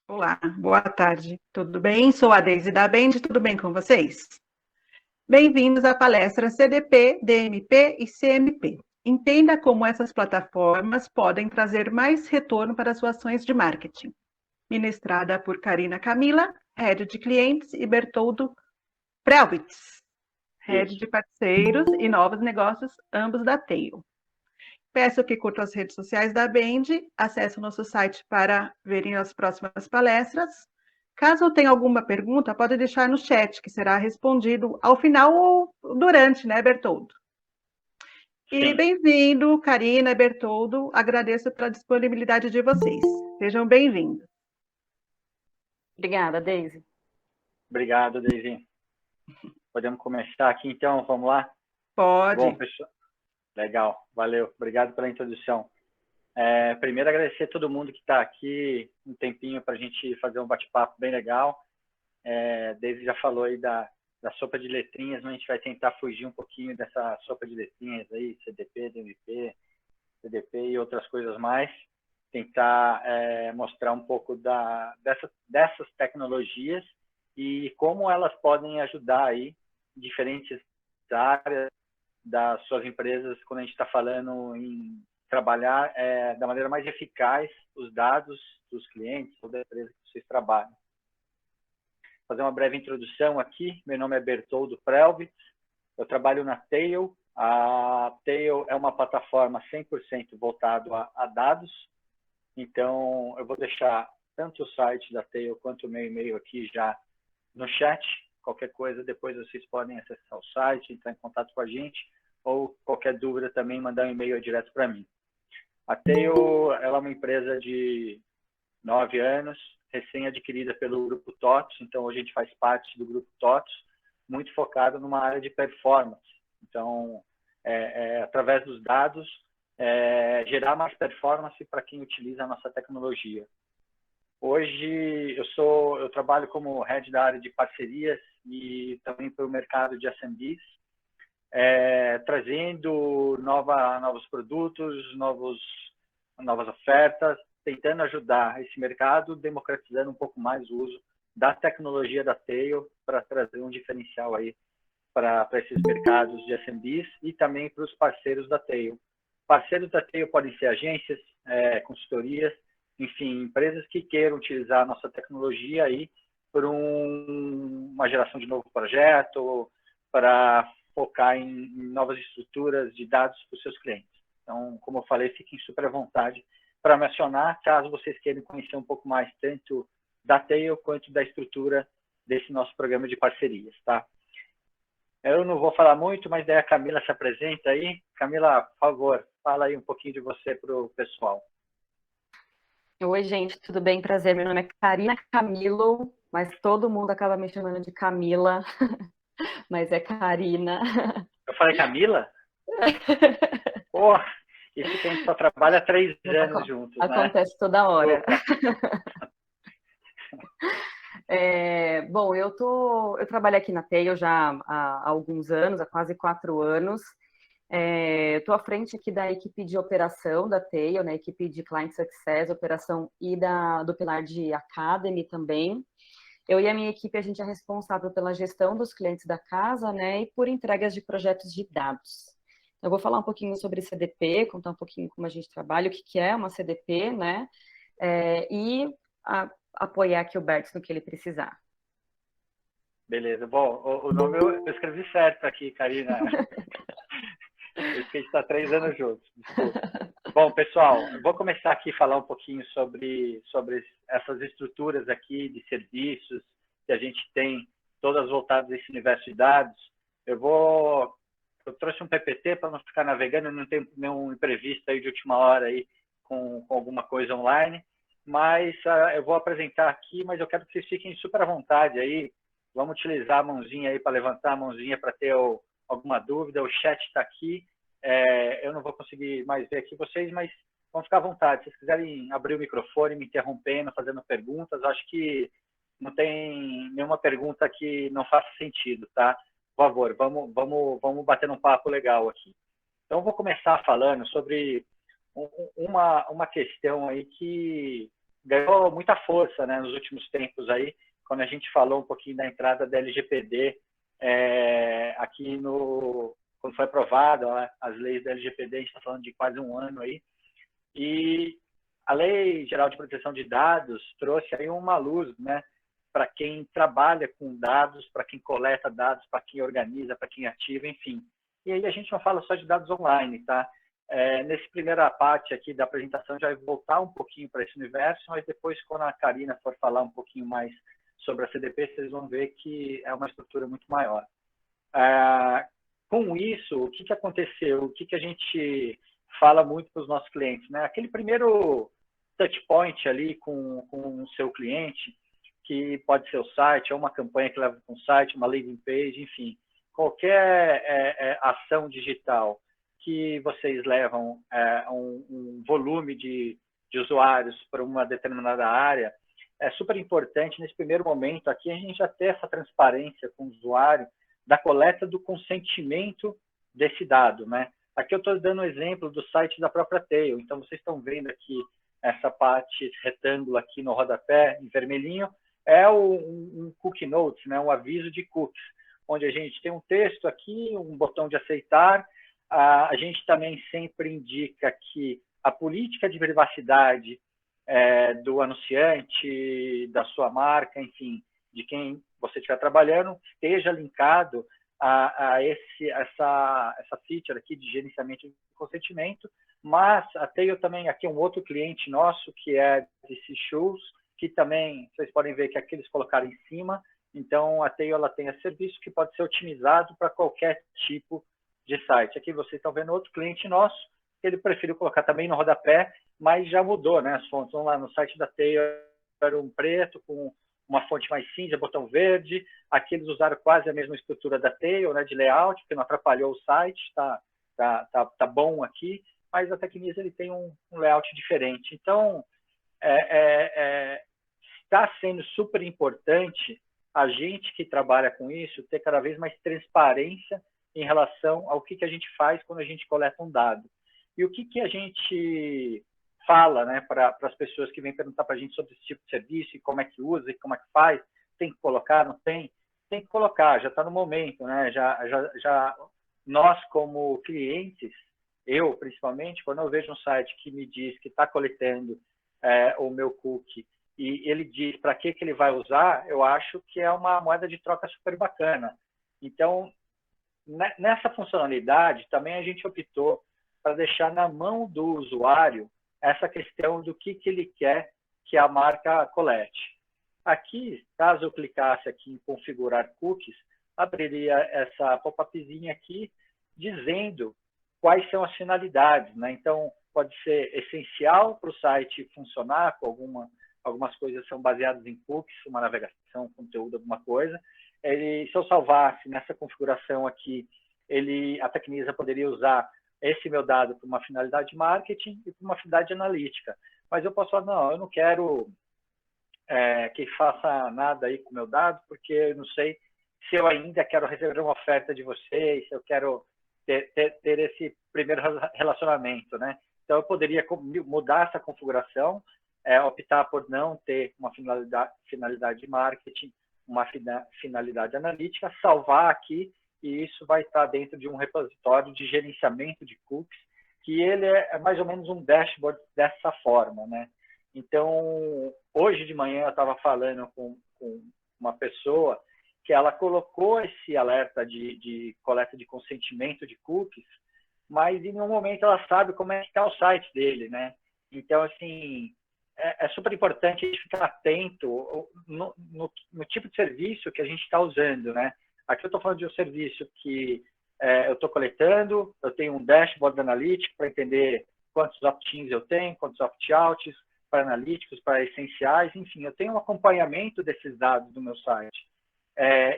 Olá, boa tarde. Tudo bem? Sou a Deise da Bend, tudo bem com vocês? Bem-vindos à palestra CDP, DMP e CMP. Entenda como essas plataformas podem trazer mais retorno para suas ações de marketing. Ministrada por Karina Camila, Head de Clientes, e Bertoldo Prelwitz, Head Isso. de Parceiros e Novos Negócios, ambos da Tail. Peço que curtam as redes sociais da Bend, acesse o nosso site para verem as próximas palestras. Caso tenha alguma pergunta, pode deixar no chat, que será respondido ao final ou durante, né, Bertoldo? E Sim. bem-vindo, Karina e Bertoldo. Agradeço pela disponibilidade de vocês. Sejam bem-vindos. Obrigada, Deise. Obrigado, Deise. Podemos começar aqui, então? Vamos lá? Pode. Bom, pessoal. Legal, valeu. Obrigado pela introdução. Primeiro, agradecer a todo mundo que está aqui, um tempinho para a gente fazer um bate-papo bem legal. Deise já falou aí da sopa de letrinhas, mas a gente vai tentar fugir um pouquinho dessa sopa de letrinhas aí, CDP, DMP, CDP e outras coisas mais. Tentar mostrar um pouco dessas tecnologias e como elas podem ajudar aí diferentes áreas das suas empresas quando a gente está falando em trabalhar da maneira mais eficaz os dados dos clientes ou da empresa que vocês trabalham. Vou fazer uma breve introdução aqui. Meu nome é Bertoldo Prelwitz, eu trabalho na Tail. A Tail é uma plataforma 100% voltada a dados, então eu vou deixar tanto o site da Tail quanto o meu e-mail aqui já no chat. Qualquer coisa, depois vocês podem acessar o site, entrar em contato com a gente, ou qualquer dúvida também, mandar um e-mail direto para mim. A Tail, ela é uma empresa de 9 anos, recém-adquirida pelo Grupo TOTS, então hoje a gente faz parte do Grupo TOTS, muito focado numa área de performance. Então, através dos dados, gerar mais performance para quem utiliza a nossa tecnologia. Hoje eu trabalho como head da área de parcerias e também para o mercado de SMBs, trazendo novos produtos, novas ofertas, tentando ajudar esse mercado, democratizando um pouco mais o uso da tecnologia da Tail para trazer um diferencial aí para esses mercados de SMBs e também para os parceiros da Tail. Parceiros da Tail podem ser agências, consultorias, enfim, empresas que queiram utilizar a nossa tecnologia aí por uma geração de novo projeto, para focar em novas estruturas de dados para os seus clientes. Então, como eu falei, fiquem super à vontade para me acionar, caso vocês queiram conhecer um pouco mais tanto da Tail quanto da estrutura desse nosso programa de parcerias, tá? Eu não vou falar muito, mas daí a Camila se apresenta aí. Camila, por favor, fala aí um pouquinho de você para o pessoal. Oi, gente, tudo bem? Prazer. Meu nome é Karina Camilo, mas todo mundo acaba me chamando de Camila, mas é Karina. Eu falei Camila? Pô, isso que a gente só trabalha há 3 anos juntos, né? Acontece toda hora. Opa. Bom, eu trabalho aqui na Tail já há alguns anos, há quase 4 anos. Estou à frente aqui da equipe de operação da Tail, né, equipe de Client Success, operação e do pilar de Academy também. Eu e a minha equipe, a gente é responsável pela gestão dos clientes da casa, né, e por entregas de projetos de dados. Eu vou falar um pouquinho sobre CDP, contar um pouquinho como a gente trabalha, o que é uma CDP, né, e apoiar aqui o Bertz no que ele precisar. Beleza. Bom, o nome eu escrevi certo aqui, Karina. Eu esqueci de estar 3 anos juntos, desculpa. Bom, pessoal, eu vou começar aqui a falar um pouquinho sobre essas estruturas aqui de serviços que a gente tem, todas voltadas a esse universo de dados. Eu trouxe um PPT para não ficar navegando, não tem nenhum imprevisto aí de última hora aí com alguma coisa online, mas eu vou apresentar aqui, mas eu quero que vocês fiquem super à vontade aí. Vamos utilizar a mãozinha aí para levantar a mãozinha para ter alguma dúvida. O chat está aqui. Eu não vou conseguir mais ver aqui vocês, mas vão ficar à vontade. Se vocês quiserem abrir o microfone, me interrompendo, fazendo perguntas, acho que não tem nenhuma pergunta que não faça sentido, tá? Por favor, vamos bater um papo legal aqui. Então, eu vou começar falando sobre uma questão aí que ganhou muita força, né, nos últimos tempos aí, quando a gente falou um pouquinho da entrada da LGPD aqui quando foi aprovada, né, as leis da LGPD, a gente está falando de quase um ano aí, e a Lei Geral de Proteção de Dados trouxe aí uma luz, né, para quem trabalha com dados, para quem coleta dados, para quem organiza, para quem ativa, enfim. E aí a gente não fala só de dados online, tá? Nessa primeira parte aqui da apresentação já vai voltar um pouquinho para esse universo, mas depois, quando a Karina for falar um pouquinho mais sobre a CDP, vocês vão ver que é uma estrutura muito maior. Com isso, o que aconteceu? O que a gente fala muito para os nossos clientes, né? Aquele primeiro touch point ali com o seu cliente, que pode ser o site, ou uma campanha que leva para um site, uma landing page, enfim, qualquer ação digital que vocês levam um volume de usuários para uma determinada área, é super importante nesse primeiro momento aqui a gente já ter essa transparência com o usuário da coleta do consentimento desse dado, né? Aqui eu estou dando um exemplo do site da própria Tail, então vocês estão vendo aqui essa parte, esse retângulo aqui no rodapé, em vermelhinho, é um cookie notes, né? Um aviso de cookies, onde a gente tem um texto aqui, um botão de aceitar, a gente também sempre indica que a política de privacidade do anunciante, da sua marca, enfim, de quem você estiver trabalhando, esteja linkado a essa feature aqui de gerenciamento de consentimento, mas até eu também, aqui um outro cliente nosso, que é DC Shoes, que também, vocês podem ver que aqui eles colocaram em cima, então a Tail ela tem esse serviço que pode ser otimizado para qualquer tipo de site. Aqui vocês estão vendo outro cliente nosso, ele preferiu colocar também no rodapé, mas já mudou, né? As fontes vão lá no site da Tail, era um preto com uma fonte mais cinza, botão verde. Aqui eles usaram quase a mesma estrutura da Tail, né, de layout, que não atrapalhou o site, tá bom aqui, mas a Tecnis ele tem um layout diferente. Então, está sendo super importante a gente que trabalha com isso ter cada vez mais transparência em relação ao que a gente faz quando a gente coleta um dado. E o que a gente fala, né, para as pessoas que vêm perguntar para a gente sobre esse tipo de serviço e como é que usa e como é que faz, tem que colocar, não tem? Tem que colocar, já está no momento, né? Já nós como clientes, eu principalmente, quando eu vejo um site que me diz que está coletando o meu cookie e ele diz para que ele vai usar, eu acho que é uma moeda de troca super bacana. Então, nessa funcionalidade, também a gente optou para deixar na mão do usuário essa questão do que ele quer que a marca colete. Aqui, caso eu clicasse aqui em configurar cookies, abriria essa pop-upzinha aqui dizendo quais são as finalidades, né? Então, pode ser essencial para o site funcionar, com algumas coisas são baseadas em cookies, uma navegação, conteúdo, alguma coisa. Se eu salvasse nessa configuração aqui, a Tecnisa poderia usar esse meu dado para uma finalidade de marketing e para uma finalidade analítica. Mas eu posso falar, não, eu não quero que faça nada aí com o meu dado, porque eu não sei se eu ainda quero receber uma oferta de vocês, se eu quero ter esse primeiro relacionamento, né? Então, eu poderia mudar essa configuração, optar por não ter uma finalidade de marketing, uma finalidade analítica, salvar aqui, e isso vai estar dentro de um repositório de gerenciamento de cookies, que ele é mais ou menos um dashboard dessa forma, né? Então, hoje de manhã eu estava falando com uma pessoa que ela colocou esse alerta de coleta de consentimento de cookies, mas em nenhum momento ela sabe como é que está o site dele, né? Então, assim, é super importante a gente ficar atento no tipo de serviço que a gente está usando, né? Aqui eu estou falando de um serviço que eu estou coletando, eu tenho um dashboard analítico para entender quantos opt-ins eu tenho, quantos opt-outs, para analíticos, para essenciais, enfim, eu tenho um acompanhamento desses dados do meu site.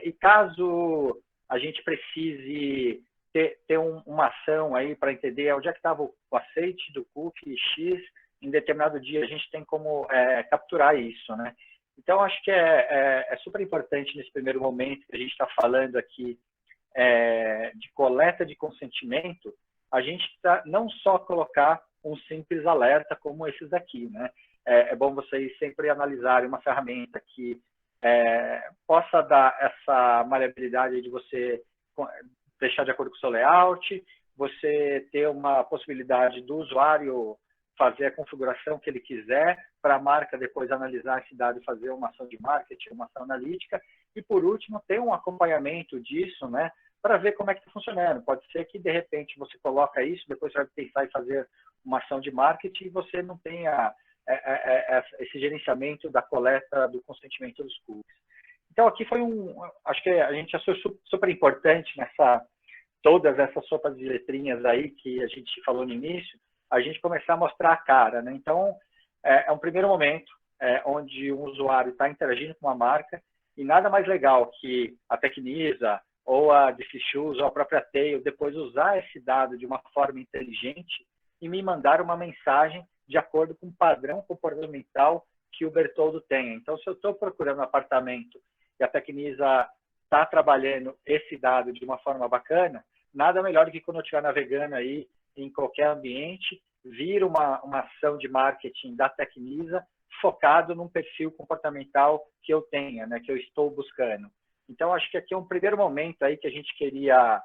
E caso a gente precise ter uma ação aí para entender onde é que estava o aceite do cookie X, em determinado dia a gente tem como capturar isso, né? Então, acho que é super importante nesse primeiro momento que a gente está falando aqui de coleta de consentimento, a gente não só colocar um simples alerta como esses daqui, né? é bom vocês sempre analisarem uma ferramenta que possa dar essa maleabilidade de você deixar de acordo com o seu layout, você ter uma possibilidade do usuário fazer a configuração que ele quiser, para a marca depois analisar esse dado e fazer uma ação de marketing, uma ação analítica, e por último, ter um acompanhamento disso, né, para ver como é que está funcionando. Pode ser que, de repente, você coloca isso, depois você vai pensar em fazer uma ação de marketing e você não tenha esse gerenciamento da coleta do consentimento dos cookies. Então, aqui foi acho que a gente achou super importante todas essas sopas de letrinhas aí que a gente falou no início, a gente começar a mostrar a cara, né? Então, é um primeiro momento onde um usuário está interagindo com uma marca e nada mais legal que a Tecnisa ou a DC Shoes ou a própria Tail depois usar esse dado de uma forma inteligente e me mandar uma mensagem de acordo com o padrão comportamental que o Bertoldo tem. Então, se eu estou procurando um apartamento e a Tecnisa está trabalhando esse dado de uma forma bacana, nada melhor do que quando eu estiver navegando aí em qualquer ambiente, vir uma ação de marketing da Tecnisa focado num perfil comportamental que eu tenha, né, que eu estou buscando. Então, acho que aqui é um primeiro momento aí que a gente queria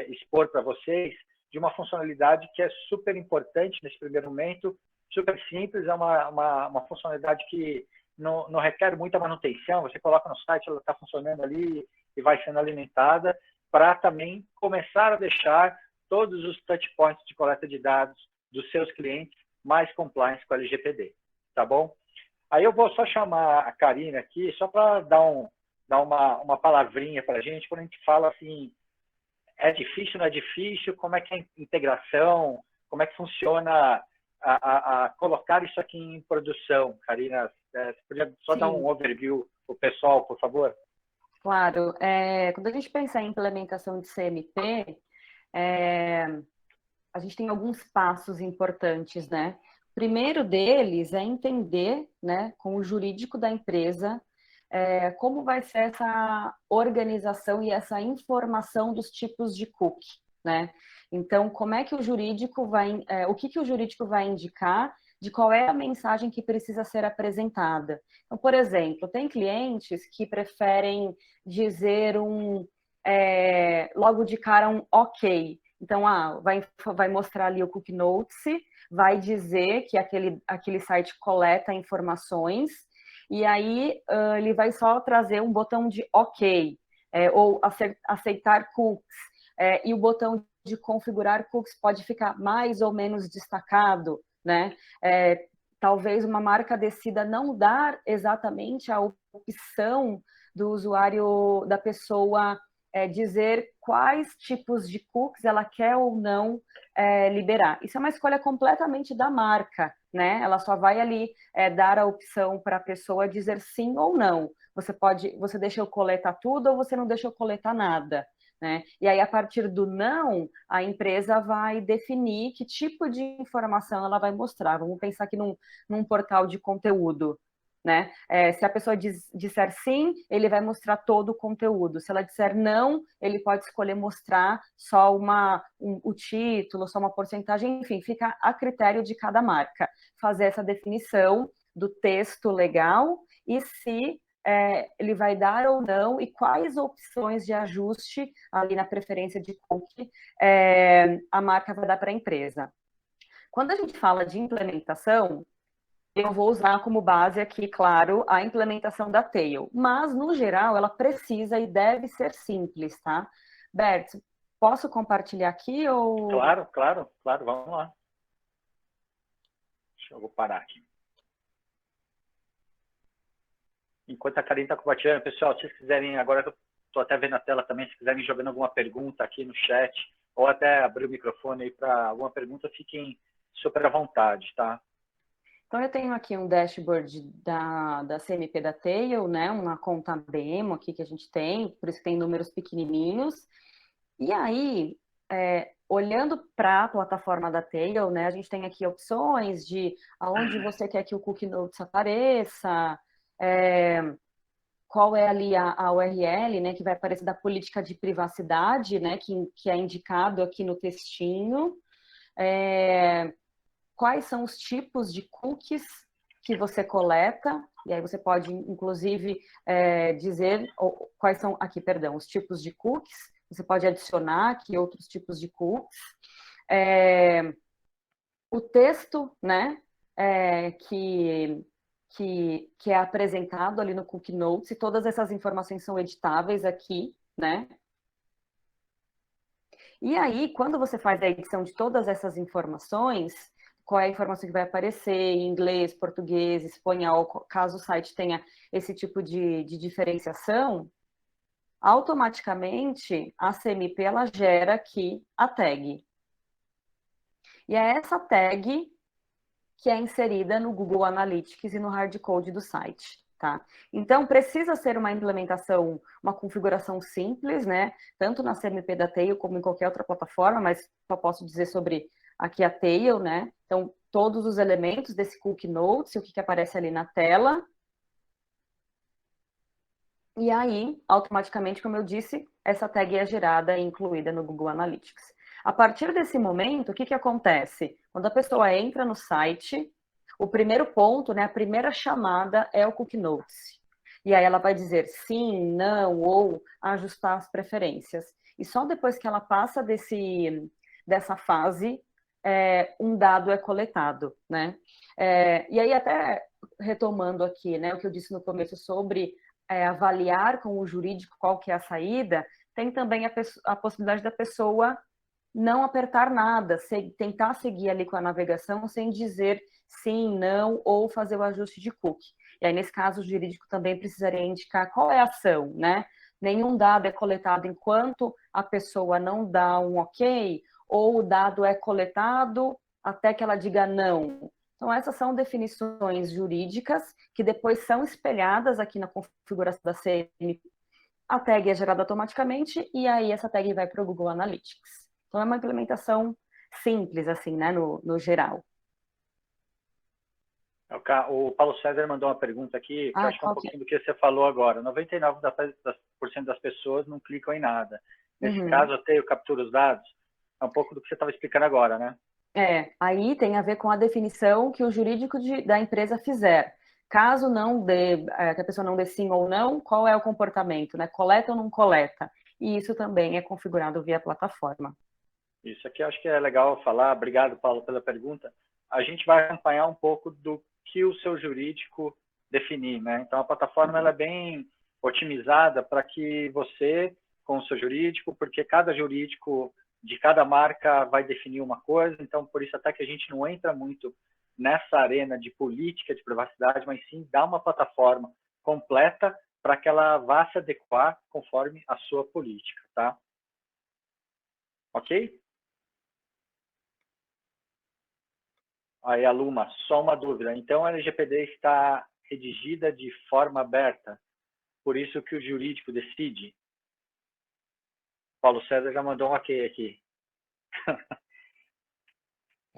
expor para vocês de uma funcionalidade que é super importante nesse primeiro momento, super simples, é uma funcionalidade que não requer muita manutenção, você coloca no site, ela está funcionando ali e vai sendo alimentada, para também começar a deixar todos os touchpoints de coleta de dados dos seus clientes mais compliance com a LGPD, tá bom? Aí eu vou só chamar a Karina aqui, só para dar uma palavrinha para a gente, quando a gente fala assim, é difícil, não é difícil, como é que é a integração, como é que funciona a colocar isso aqui em produção. Karina, você podia só dar um overview para o pessoal, por favor? Claro. Quando a gente pensa em implementação de CMP, a gente tem alguns passos importantes, né? O primeiro deles é entender, né, com o jurídico da empresa, como vai ser essa organização e essa informação dos tipos de cookie, né? Então, como é que o jurídico o que o jurídico vai indicar de qual é a mensagem que precisa ser apresentada. Então, por exemplo, tem clientes que preferem dizer logo de cara um ok. Então, vai mostrar ali o Cookie Notes, vai dizer que aquele site coleta informações, e aí ele vai só trazer um botão de ok, ou aceitar cookies, e o botão de configurar cookies pode ficar mais ou menos destacado, né? Talvez uma marca decida não dar exatamente a opção do usuário, da pessoa, dizer quais tipos de cookies ela quer ou não liberar. Isso é uma escolha completamente da marca, né? Ela só vai ali dar a opção para a pessoa dizer sim ou não. Você deixa eu coletar tudo ou você não deixa eu coletar nada, né? E aí, a partir do não, a empresa vai definir que tipo de informação ela vai mostrar. Vamos pensar aqui num portal de conteúdo, né? Se a pessoa disser sim, ele vai mostrar todo o conteúdo. Se ela disser não, ele pode escolher mostrar só o título, só uma porcentagem, enfim, fica a critério de cada marca fazer essa definição do texto legal e se ele vai dar ou não e quais opções de ajuste ali na preferência de cookie a marca vai dar para a empresa. Quando a gente fala de implementação, eu vou usar como base aqui, claro, a implementação da Tail. Mas, no geral, ela precisa e deve ser simples, tá? Bert, posso compartilhar aqui ou... Claro, vamos lá. Eu vou parar aqui. Enquanto a Karine está compartilhando, pessoal, se vocês quiserem, agora eu estou até vendo a tela também, se quiserem jogando alguma pergunta aqui no chat, ou até abrir o microfone aí para alguma pergunta, fiquem super à vontade, tá? Então, eu tenho aqui um dashboard da CMP da Tail, né? Uma conta demo aqui que a gente tem, por isso tem números pequenininhos. E aí, olhando para a plataforma da Tail, né? A gente tem aqui opções de aonde você quer que o Cookie Notes apareça, qual é ali a URL, né? Que vai aparecer da política de privacidade, né? Que é indicado aqui no textinho. quais são os tipos de cookies que você coleta, e aí você pode, inclusive, dizer quais são, aqui, perdão, os tipos de cookies, você pode adicionar aqui outros tipos de cookies. O texto, né, que é apresentado ali no Cookie Notes, e todas essas informações são editáveis aqui, né? E aí, quando você faz a edição de todas essas informações, qual é a informação que vai aparecer em inglês, português, espanhol, caso o site tenha esse tipo de diferenciação, automaticamente a CMP ela gera aqui a tag. E é essa tag que é inserida no Google Analytics e no hardcode do site. Tá? Então, precisa ser uma implementação, uma configuração simples, né? Tanto na CMP da Tail como em qualquer outra plataforma, mas só posso dizer sobre aqui a Tail, né? Então, todos os elementos desse Cookie Notes, o que aparece ali na tela. E aí, automaticamente, como eu disse, essa tag é gerada e incluída no Google Analytics. A partir desse momento, o que acontece? Quando a pessoa entra no site, o primeiro ponto, né, a primeira chamada é o Cookie Notes. E aí ela vai dizer sim, não, ou ajustar as preferências. E só depois que ela passa dessa fase, um dado é coletado, né? E aí até retomando aqui, né, o que eu disse no começo sobre avaliar com o jurídico qual que é a saída, tem também a possibilidade da pessoa não apertar nada, tentar seguir ali com a navegação sem dizer sim, não, ou fazer o ajuste de cookie. E aí, nesse caso, o jurídico também precisaria indicar qual é a ação, né? Nenhum dado é coletado enquanto a pessoa não dá um ok, ou o dado é coletado até que ela diga não. Então, essas são definições jurídicas que depois são espelhadas aqui na configuração da CMP. A tag é gerada automaticamente e aí essa tag vai para o Google Analytics. Então, é uma implementação simples, assim, né, no geral. O Paulo César mandou uma pergunta aqui, que eu acho que é um pouquinho do que você falou agora. 99% das pessoas não clicam em nada. Nesse caso, eu tenho captura os dados. É um pouco do que você estava explicando agora, né? Aí tem a ver com a definição que o jurídico da empresa fizer. Caso não dê, que a pessoa não dê sim ou não, qual é o comportamento, né? Coleta ou não coleta? E isso também é configurado via plataforma. Isso aqui eu acho que é legal falar. Obrigado, Paulo, pela pergunta. A gente vai acompanhar um pouco do que o seu jurídico definir, né? Então, a plataforma ela é bem otimizada para que você, com o seu jurídico, porque cada jurídico de cada marca vai definir uma coisa, então, por isso até que a gente não entra muito nessa arena de política de privacidade, mas sim dá uma plataforma completa para que ela vá se adequar conforme a sua política, tá? Ok? Aí, a Luma, só uma dúvida. Então, a LGPD está redigida de forma aberta, por isso que o jurídico decide? Paulo César já mandou um ok aqui.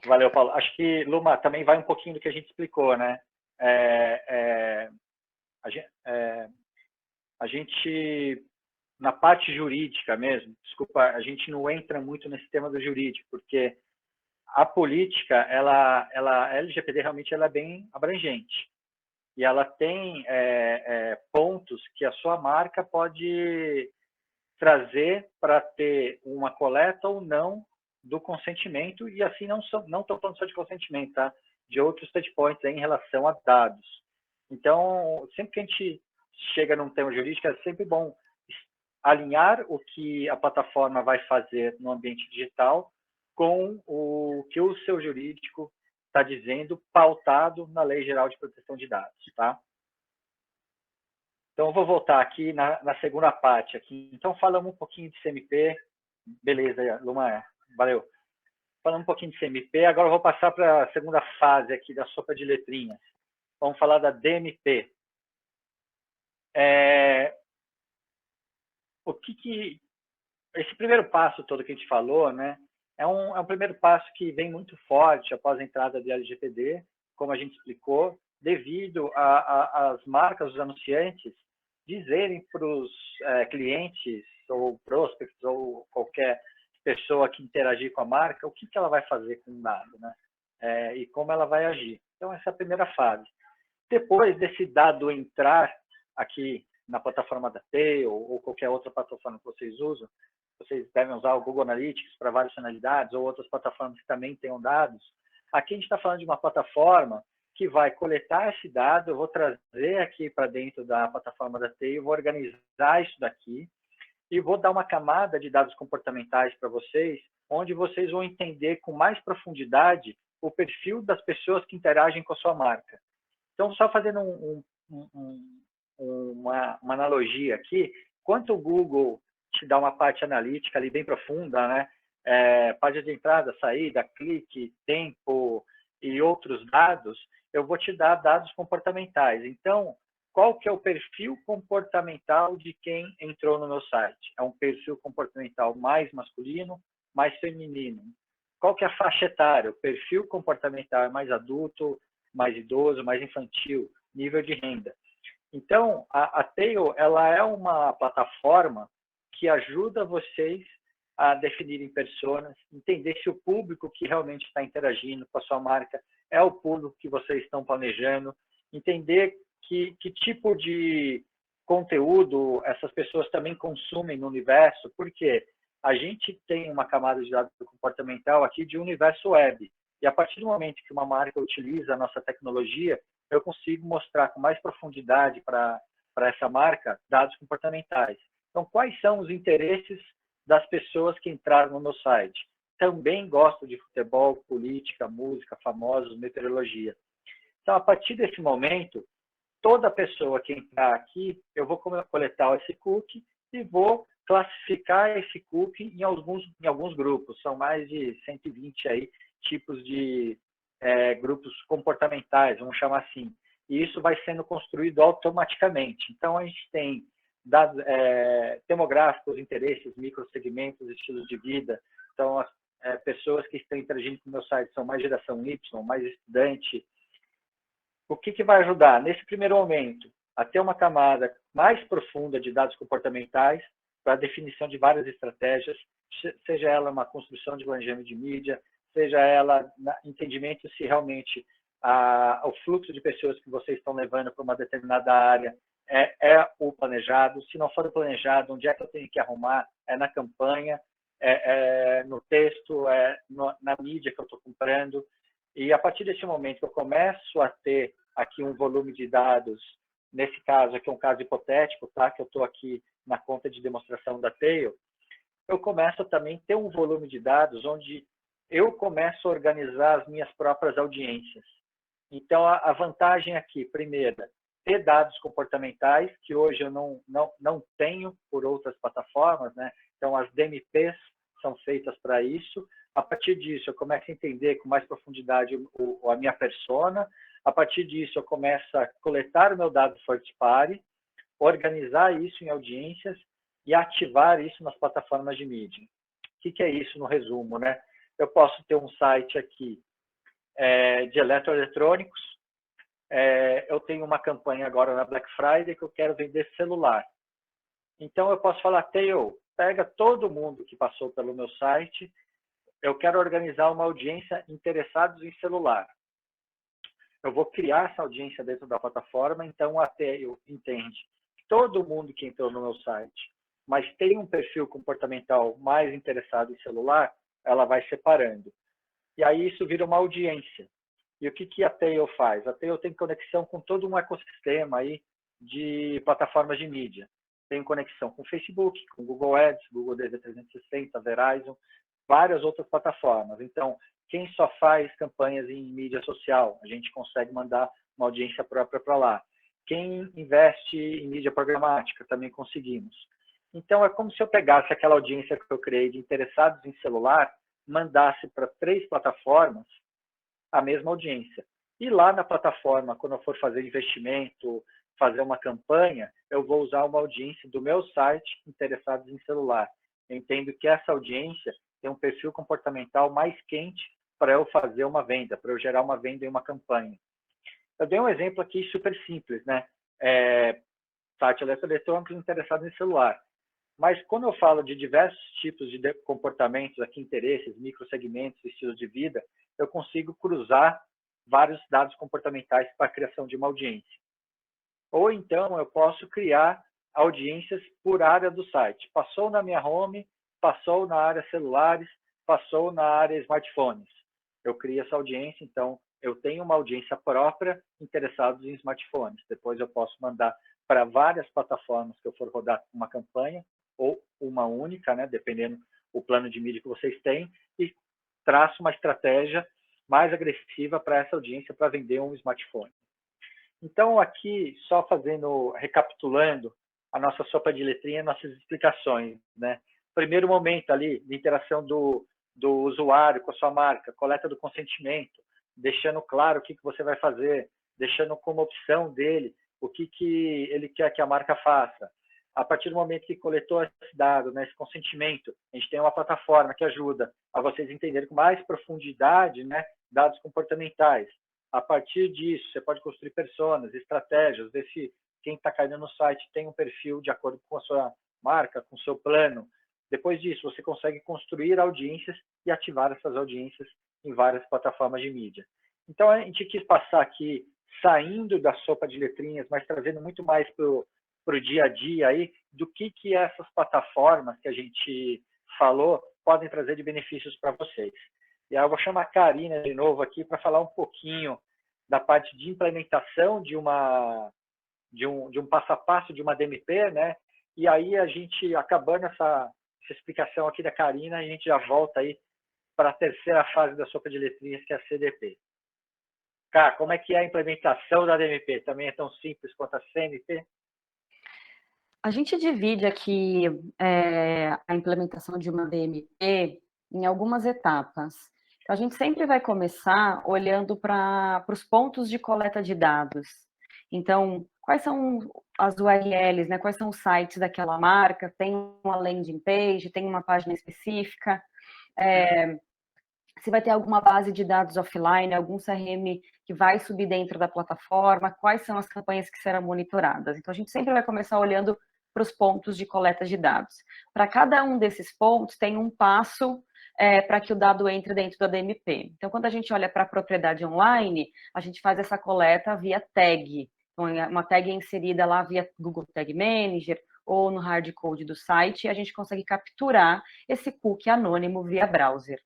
Valeu, Paulo. Acho que, Luma, também vai um pouquinho do que a gente explicou, né? A gente, na parte jurídica mesmo, desculpa, a gente não entra muito nesse tema do jurídico, porque a política, a LGPD realmente ela é bem abrangente. E ela tem pontos que a sua marca pode trazer para ter uma coleta ou não do consentimento, e assim não estou falando só de consentimento, tá? De outros touch points em relação a dados. Então, sempre que a gente chega num tema jurídico, é sempre bom alinhar o que a plataforma vai fazer no ambiente digital com o que o seu jurídico está dizendo, pautado na Lei Geral de Proteção de Dados, tá? Então, eu vou voltar aqui na segunda parte. Aqui. Então, falamos um pouquinho de CMP. Beleza, Luma, valeu. Falando um pouquinho de CMP, agora eu vou passar para a segunda fase aqui da sopa de letrinhas. Vamos falar da DMP. Esse primeiro passo todo que a gente falou, né, é um primeiro passo que vem muito forte após a entrada do LGPD, como a gente explicou, devido às marcas, os anunciantes, dizerem para os clientes ou prospects ou qualquer pessoa que interagir com a marca o que ela vai fazer com o dado, né? e como ela vai agir. Então, essa é a primeira fase. Depois desse dado entrar aqui na plataforma da Tail ou qualquer outra plataforma que vocês usam, vocês devem usar o Google Analytics para várias finalidades ou outras plataformas que também tenham dados. Aqui a gente está falando de uma plataforma que vai coletar esse dado, eu vou trazer aqui para dentro da plataforma da Tail, vou organizar isso daqui e vou dar uma camada de dados comportamentais para vocês, onde vocês vão entender com mais profundidade o perfil das pessoas que interagem com a sua marca. Então, só fazendo uma analogia aqui, quanto o Google te dá uma parte analítica ali bem profunda, né? Página de entrada, saída, clique, tempo e outros dados, eu vou te dar dados comportamentais. Então, qual que é o perfil comportamental de quem entrou no meu site? É um perfil comportamental mais masculino, mais feminino? Qual que é a faixa etária? O perfil comportamental é mais adulto, mais idoso, mais infantil, nível de renda. Então, a Tail, ela é uma plataforma que ajuda vocês a definirem personas, entender se o público que realmente está interagindo com a sua marca é o público que vocês estão planejando, entender que tipo de conteúdo essas pessoas também consumem no universo, porque a gente tem uma camada de dados comportamental aqui de universo web, e a partir do momento que uma marca utiliza a nossa tecnologia, eu consigo mostrar com mais profundidade para essa marca dados comportamentais. Então, quais são os interesses das pessoas que entraram no meu site? Também gosto de futebol, política, música, famosos, meteorologia. Então, a partir desse momento, toda pessoa que entrar aqui, eu vou coletar esse cookie e vou classificar esse cookie em alguns grupos. São mais de 120 aí, tipos de grupos comportamentais, vamos chamar assim. E isso vai sendo construído automaticamente. Então, a gente tem dados demográficos, interesses, microsegmentos, estilos de vida. Então, as pessoas que estão interagindo com o meu site são mais geração Y, mais estudante. O que vai ajudar? Nesse primeiro momento, a ter uma camada mais profunda de dados comportamentais para a definição de várias estratégias, seja ela uma construção de planejamento de mídia, seja ela entendimento se realmente o fluxo de pessoas que vocês estão levando para uma determinada área é o planejado. Se não for o planejado, onde é que eu tenho que arrumar? É na campanha, no texto, na mídia que eu estou comprando. E a partir desse momento que eu começo a ter aqui um volume de dados, nesse caso aqui é um caso hipotético, tá? Que eu estou aqui na conta de demonstração da Tail, eu começo também a ter um volume de dados onde eu começo a organizar as minhas próprias audiências. Então, a vantagem aqui, primeira, ter dados comportamentais, que hoje eu não tenho por outras plataformas, né? Então, as DMPs são feitas para isso. A partir disso, eu começo a entender com mais profundidade a minha persona. A partir disso, eu começo a coletar o meu dado first party, organizar isso em audiências e ativar isso nas plataformas de mídia. O que é isso no resumo, né? Eu posso ter um site aqui de eletroeletrônicos. Eu tenho uma campanha agora na Black Friday que eu quero vender celular. Então, eu posso falar, Tail, pega todo mundo que passou pelo meu site, eu quero organizar uma audiência interessados em celular. Eu vou criar essa audiência dentro da plataforma, então a Tail entende que todo mundo que entrou no meu site, mas tem um perfil comportamental mais interessado em celular, ela vai separando. E aí isso vira uma audiência. E o que a Tail faz? A Tail tem conexão com todo um ecossistema aí de plataformas de mídia. Tem conexão com o Facebook, com o Google Ads, Google DV360, Verizon, várias outras plataformas. Então, quem só faz campanhas em mídia social, a gente consegue mandar uma audiência própria para lá. Quem investe em mídia programática, também conseguimos. Então, é como se eu pegasse aquela audiência que eu criei de interessados em celular, mandasse para 3 plataformas a mesma audiência. E lá na plataforma, quando eu for fazer investimento, fazer uma campanha, eu vou usar uma audiência do meu site interessados em celular. Eu entendo que essa audiência tem um perfil comportamental mais quente para eu fazer uma venda, para eu gerar uma venda em uma campanha. Eu dei um exemplo aqui super simples, né? Site eletroeletrônicos interessados em celular. Mas quando eu falo de diversos tipos de comportamentos, aqui interesses, microsegmentos, estilos de vida, eu consigo cruzar vários dados comportamentais para a criação de uma audiência. Ou então eu posso criar audiências por área do site. Passou na minha home, passou na área celulares, passou na área smartphones. Eu crio essa audiência, então eu tenho uma audiência própria interessados em smartphones. Depois eu posso mandar para várias plataformas que eu for rodar uma campanha, ou uma única, né, dependendo do plano de mídia que vocês têm, e traço uma estratégia mais agressiva para essa audiência para vender um smartphone. Então, aqui, só recapitulando a nossa sopa de letrinha, nossas explicações, né? Primeiro momento ali, de interação do usuário com a sua marca, coleta do consentimento, deixando claro o que você vai fazer, deixando como opção dele o que ele quer que a marca faça. A partir do momento que coletou esse dado, né, esse consentimento, a gente tem uma plataforma que ajuda a vocês entenderem com mais profundidade, né, dados comportamentais. A partir disso, você pode construir personas, estratégias, ver se quem está caindo no site tem um perfil de acordo com a sua marca, com o seu plano. Depois disso, você consegue construir audiências e ativar essas audiências em várias plataformas de mídia. Então, a gente quis passar aqui, saindo da sopa de letrinhas, mas trazendo muito mais para o dia a dia aí, do que essas plataformas que a gente falou podem trazer de benefícios para vocês. E aí eu vou chamar a Karina de novo aqui para falar um pouquinho da parte de implementação de um passo a passo de uma DMP, né? E aí a gente, acabando essa explicação aqui da Karina, a gente já volta aí para a terceira fase da sopa de letrinhas, que é a CDP. Cara, como é que é a implementação da DMP? Também é tão simples quanto a CMP? A gente divide aqui a implementação de uma DMP em algumas etapas. Então, a gente sempre vai começar olhando para os pontos de coleta de dados. Então, quais são as URLs, né? Quais são os sites daquela marca? Tem uma landing page, tem uma página específica? Se vai ter alguma base de dados offline, algum CRM que vai subir dentro da plataforma? Quais são as campanhas que serão monitoradas? Então, a gente sempre vai começar olhando para os pontos de coleta de dados. Para cada um desses pontos, tem um passo para que o dado entre dentro da DMP. Então, quando a gente olha para a propriedade online, a gente faz essa coleta via tag. Então, uma tag é inserida lá via Google Tag Manager ou no hardcode do site, e a gente consegue capturar esse cookie anônimo via browser.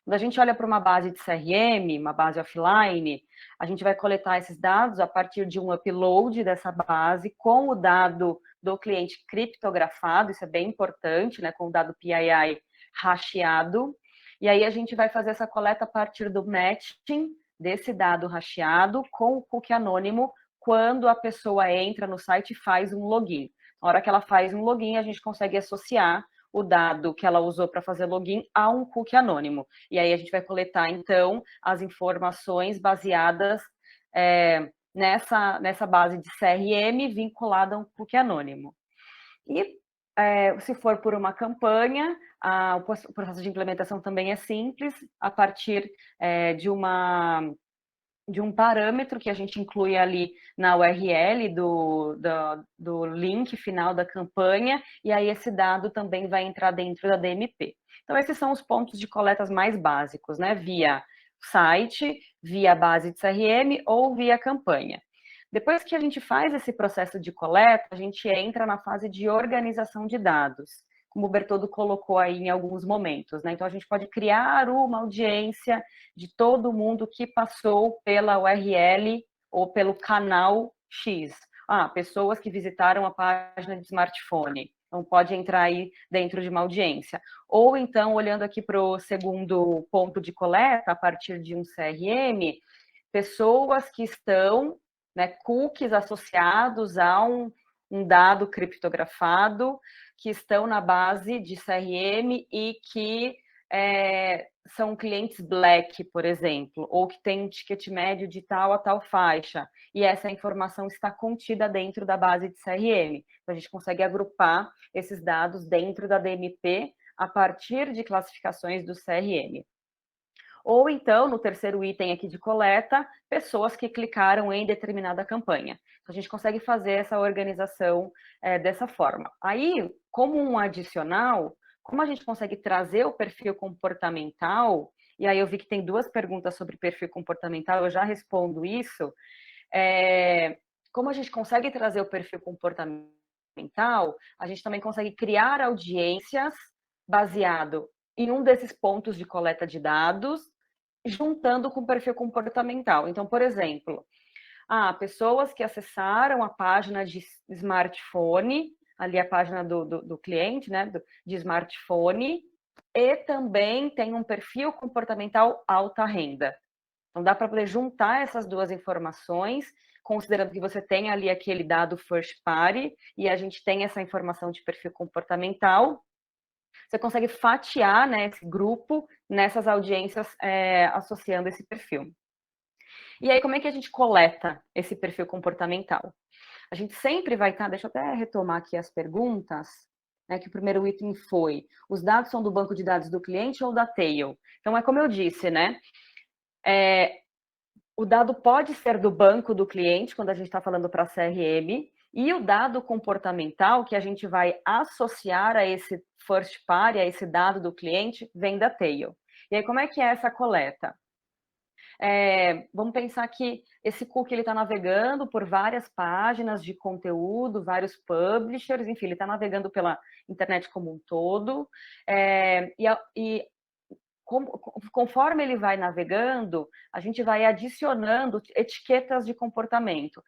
Quando a gente olha para uma base de CRM, uma base offline, a gente vai coletar esses dados a partir de um upload dessa base com o dado do cliente criptografado, isso é bem importante, né, com o dado PII hasheado, e aí a gente vai fazer essa coleta a partir do matching desse dado hasheado com o cookie anônimo quando a pessoa entra no site e faz um login. Na hora que ela faz um login, a gente consegue associar o dado que ela usou para fazer login a um cookie anônimo. E aí a gente vai coletar, então, as informações baseadas nessa base de CRM vinculada a um cookie anônimo. E se for por uma campanha, o processo de implementação também é simples, a partir de um parâmetro que a gente inclui ali na URL do link final da campanha, e aí esse dado também vai entrar dentro da DMP. Então, esses são os pontos de coletas mais básicos, né? Via site, via base de CRM ou via campanha. Depois que a gente faz esse processo de coleta, a gente entra na fase de organização de dados, como o Bertoldo colocou aí em alguns momentos, né? Então, a gente pode criar uma audiência de todo mundo que passou pela URL ou pelo canal X. Pessoas que visitaram a página de smartphone. Então, pode entrar aí dentro de uma audiência. Ou então, olhando aqui para o segundo ponto de coleta, a partir de um CRM, pessoas que estão, né, cookies associados a um dado criptografado, que estão na base de CRM e que são clientes black, por exemplo, ou que tem um ticket médio de tal a tal faixa, e essa informação está contida dentro da base de CRM. Então, a gente consegue agrupar esses dados dentro da DMP a partir de classificações do CRM. Ou então, no terceiro item aqui de coleta, pessoas que clicaram em determinada campanha. Então, a gente consegue fazer essa organização dessa forma. Aí, como um adicional, como a gente consegue trazer o perfil comportamental, e aí eu vi que tem 2 perguntas sobre perfil comportamental, eu já respondo isso. Como a gente consegue trazer o perfil comportamental, a gente também consegue criar audiências baseado em um desses pontos de coleta de dados, juntando com o perfil comportamental. Então, por exemplo, pessoas que acessaram a página de smartphone, ali a página do cliente, né, de smartphone, e também tem um perfil comportamental alta renda. Então, dá para poder juntar essas 2 informações, considerando que você tem ali aquele dado first party, e a gente tem essa informação de perfil comportamental. Você consegue fatiar, né, esse grupo nessas audiências associando esse perfil. E aí, como é que a gente coleta esse perfil comportamental? A gente sempre vai estar, deixa eu até retomar aqui as perguntas, né, que o primeiro item foi, os dados são do banco de dados do cliente ou da Tail? Então, é como eu disse, né, o dado pode ser do banco do cliente, quando a gente está falando para CRM, e o dado comportamental, que a gente vai associar a esse first party, a esse dado do cliente, vem da Tail. E aí, como é que é essa coleta? Vamos pensar que esse cookie está navegando por várias páginas de conteúdo, vários publishers, enfim, ele está navegando pela internet como um todo, conforme ele vai navegando, a gente vai adicionando etiquetas de comportamento.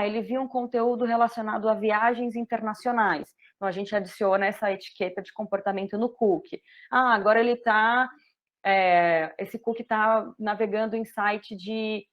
Ele viu um conteúdo relacionado a viagens internacionais. Então, a gente adiciona essa etiqueta de comportamento no cookie. Agora ele está... esse cookie está navegando em site de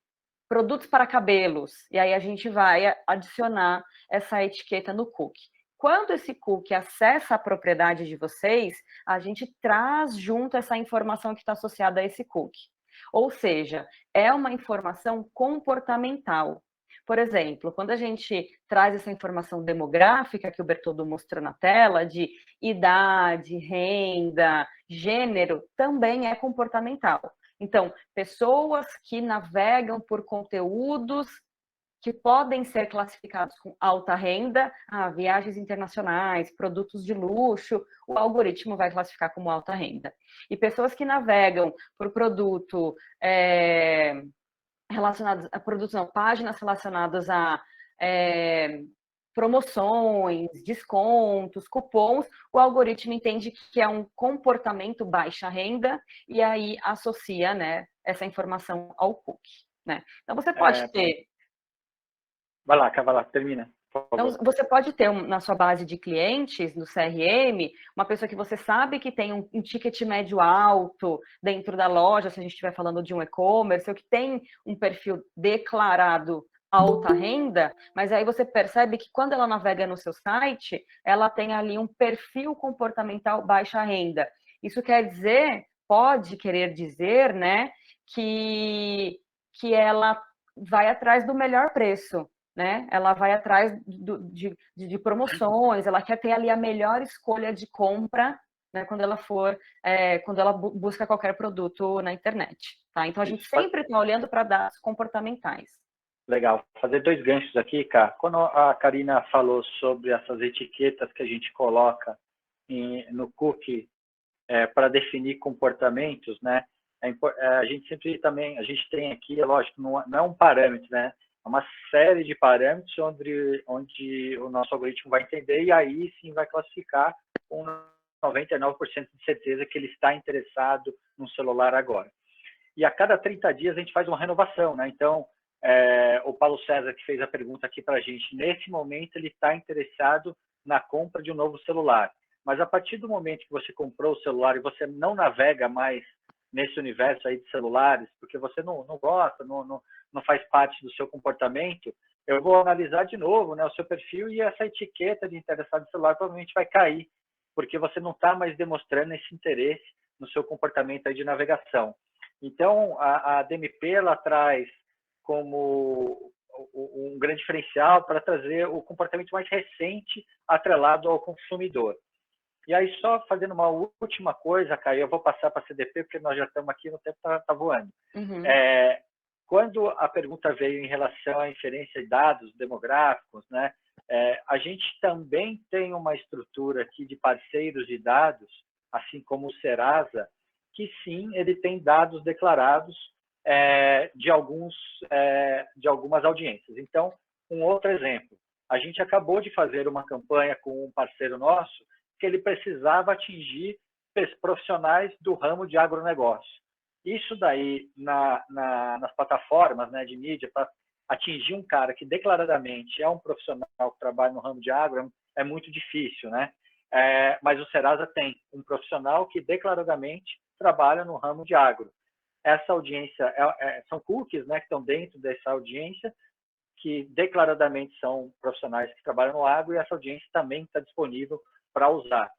produtos para cabelos. E aí a gente vai adicionar essa etiqueta no cookie. Quando esse cookie acessa a propriedade de vocês, a gente traz junto essa informação que está associada a esse cookie. Ou seja, é uma informação comportamental. Por exemplo, quando a gente traz essa informação demográfica que o Bertoldo mostrou na tela, de idade, renda, gênero, também é comportamental. Então, pessoas que navegam por conteúdos que podem ser classificados com alta renda, viagens internacionais, produtos de luxo, o algoritmo vai classificar como alta renda. E pessoas que navegam por produto relacionados a produtos, não, páginas relacionadas a promoções, descontos, cupons, o algoritmo entende que é um comportamento baixa renda e aí associa, né, essa informação ao cookie, né? Então você pode ter... Vai lá, termina. Então, você pode ter na sua base de clientes, no CRM, uma pessoa que você sabe que tem um ticket médio alto dentro da loja, se a gente estiver falando de um e-commerce, ou que tem um perfil declarado alta renda, mas aí você percebe que quando ela navega no seu site, ela tem ali um perfil comportamental baixa renda. Isso quer dizer, pode querer dizer, né, que ela vai atrás do melhor preço, né? Ela vai atrás de promoções, ela quer ter ali a melhor escolha de compra, né, quando ela busca qualquer produto na internet, tá? Então a gente sempre está olhando para dados comportamentais. Legal. Fazer 2 ganchos aqui, Cá. Quando a Karina falou sobre essas etiquetas que a gente coloca no cookie para definir comportamentos, né? A gente sempre também, a gente tem aqui, é lógico, não é um parâmetro, né? É uma série de parâmetros onde o nosso algoritmo vai entender e aí sim vai classificar com 99% de certeza que ele está interessado no celular agora. E a cada 30 dias a gente faz uma renovação, né? Então, o Paulo César, que fez a pergunta aqui para a gente, nesse momento ele está interessado na compra de um novo celular. Mas a partir do momento que você comprou o celular e você não navega mais nesse universo aí de celulares, porque você não gosta, não faz parte do seu comportamento, eu vou analisar de novo, né, o seu perfil e essa etiqueta de interessado em celular provavelmente vai cair, porque você não está mais demonstrando esse interesse no seu comportamento aí de navegação. Então, a DMP ela traz como um grande diferencial para trazer o comportamento mais recente atrelado ao consumidor. E aí, só fazendo uma última coisa, Caio, eu vou passar para a CDP, porque nós já estamos aqui, no tempo está voando. Uhum. Quando a pergunta veio em relação à inferência de dados demográficos, né, a gente também tem uma estrutura aqui de parceiros de dados, assim como o Serasa, que sim, ele tem dados declarados de algumas audiências. Então, um outro exemplo, a gente acabou de fazer uma campanha com um parceiro nosso que ele precisava atingir profissionais do ramo de agronegócio. Isso daí, nas plataformas, né, de mídia, para atingir um cara que declaradamente é um profissional que trabalha no ramo de agro, é muito difícil, né? Mas o Serasa tem um profissional que declaradamente trabalha no ramo de agro. Essa audiência, são cookies, né, que estão dentro dessa audiência, que declaradamente são profissionais que trabalham no agro, e essa audiência também está disponível para usar.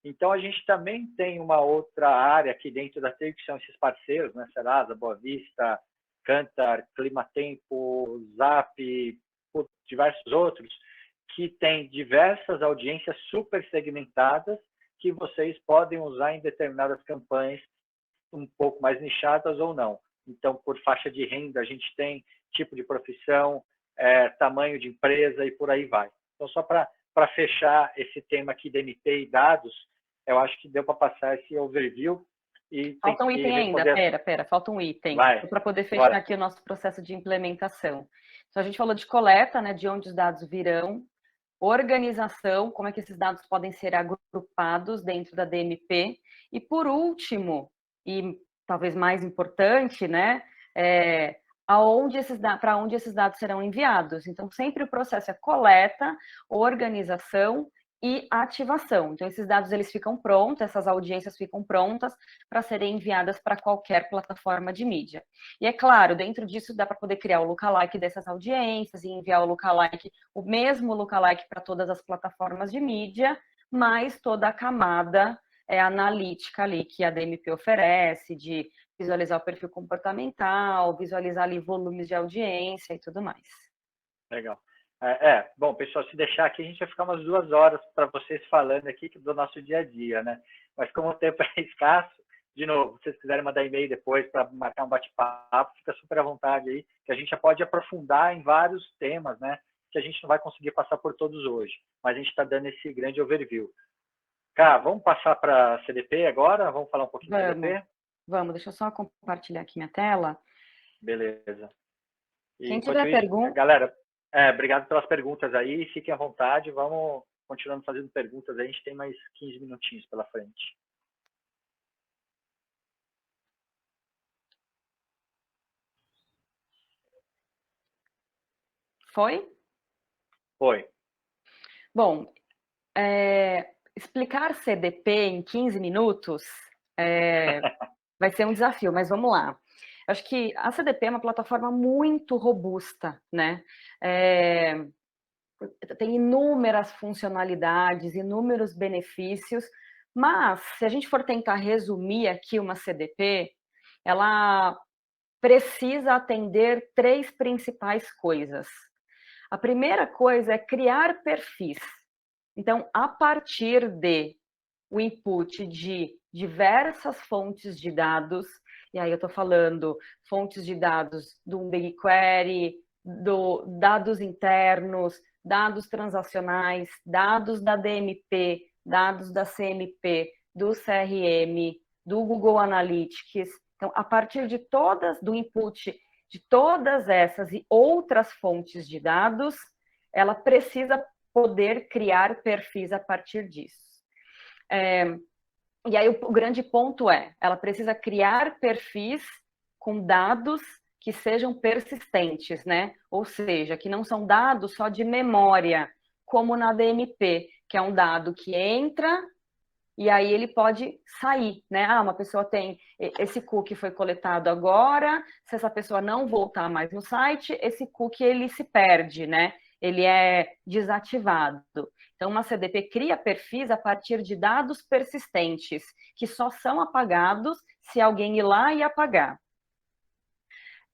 Então, a gente também tem uma outra área aqui dentro da TI, que são esses parceiros, né? Serasa, Boa Vista, Kantar, Climatempo, Zap, diversos outros, que tem diversas audiências super segmentadas que vocês podem usar em determinadas campanhas um pouco mais nichadas ou não. Então, por faixa de renda, a gente tem tipo de profissão, tamanho de empresa e por aí vai. Então, só para fechar esse tema aqui de MP e dados, eu acho que deu para passar esse overview. E falta um item ainda, pera, falta um item, para poder fechar aqui o nosso processo de implementação. Então, a gente falou de coleta, né, de onde os dados virão, organização, como é que esses dados podem ser agrupados dentro da DMP, e por último, e talvez mais importante, né, para onde esses dados serão enviados. Então, sempre o processo é coleta, organização e ativação. Então, esses dados eles ficam prontos, essas audiências ficam prontas para serem enviadas para qualquer plataforma de mídia. E é claro, dentro disso dá para poder criar o lookalike dessas audiências e enviar o mesmo lookalike para todas as plataformas de mídia, mais toda a camada analítica ali que a DMP oferece, de visualizar o perfil comportamental, visualizar ali volumes de audiência e tudo mais. Legal. Bom, pessoal, se deixar aqui, a gente vai ficar umas 2 horas para vocês falando aqui do nosso dia a dia, né? Mas como o tempo é escasso, de novo, se vocês quiserem mandar e-mail depois para marcar um bate-papo, fica super à vontade aí, que a gente já pode aprofundar em vários temas, né? Que a gente não vai conseguir passar por todos hoje, mas a gente está dando esse grande overview. Cá, vamos passar para a CDP agora? Vamos falar um pouquinho da CDP? Vamos, deixa eu só compartilhar aqui minha tela. Beleza. Quem tiver pergunta... Galera, obrigado pelas perguntas aí, fiquem à vontade, vamos continuando fazendo perguntas aí, a gente tem mais 15 minutinhos pela frente. Foi? Foi. Bom, explicar CDP em 15 minutos vai ser um desafio, mas vamos lá. Acho que a CDP é uma plataforma muito robusta, né? Tem inúmeras funcionalidades, inúmeros benefícios, mas se a gente for tentar resumir aqui uma CDP, ela precisa atender 3 principais coisas. A primeira coisa é criar perfis. Então, a partir de o input de diversas fontes de dados, e aí eu estou falando fontes de dados do BigQuery, dados internos, dados transacionais, dados da DMP, dados da CMP, do CRM, do Google Analytics. Então, a partir de do input de todas essas e outras fontes de dados, ela precisa poder criar perfis a partir disso. E aí o grande ponto ela precisa criar perfis com dados que sejam persistentes, né? Ou seja, que não são dados só de memória, como na DMP, que é um dado que entra e aí ele pode sair, né? Uma pessoa tem, esse cookie foi coletado agora, se essa pessoa não voltar mais no site, esse cookie ele se perde, né? Ele é desativado. Então, uma CDP cria perfis a partir de dados persistentes, que só são apagados se alguém ir lá e apagar.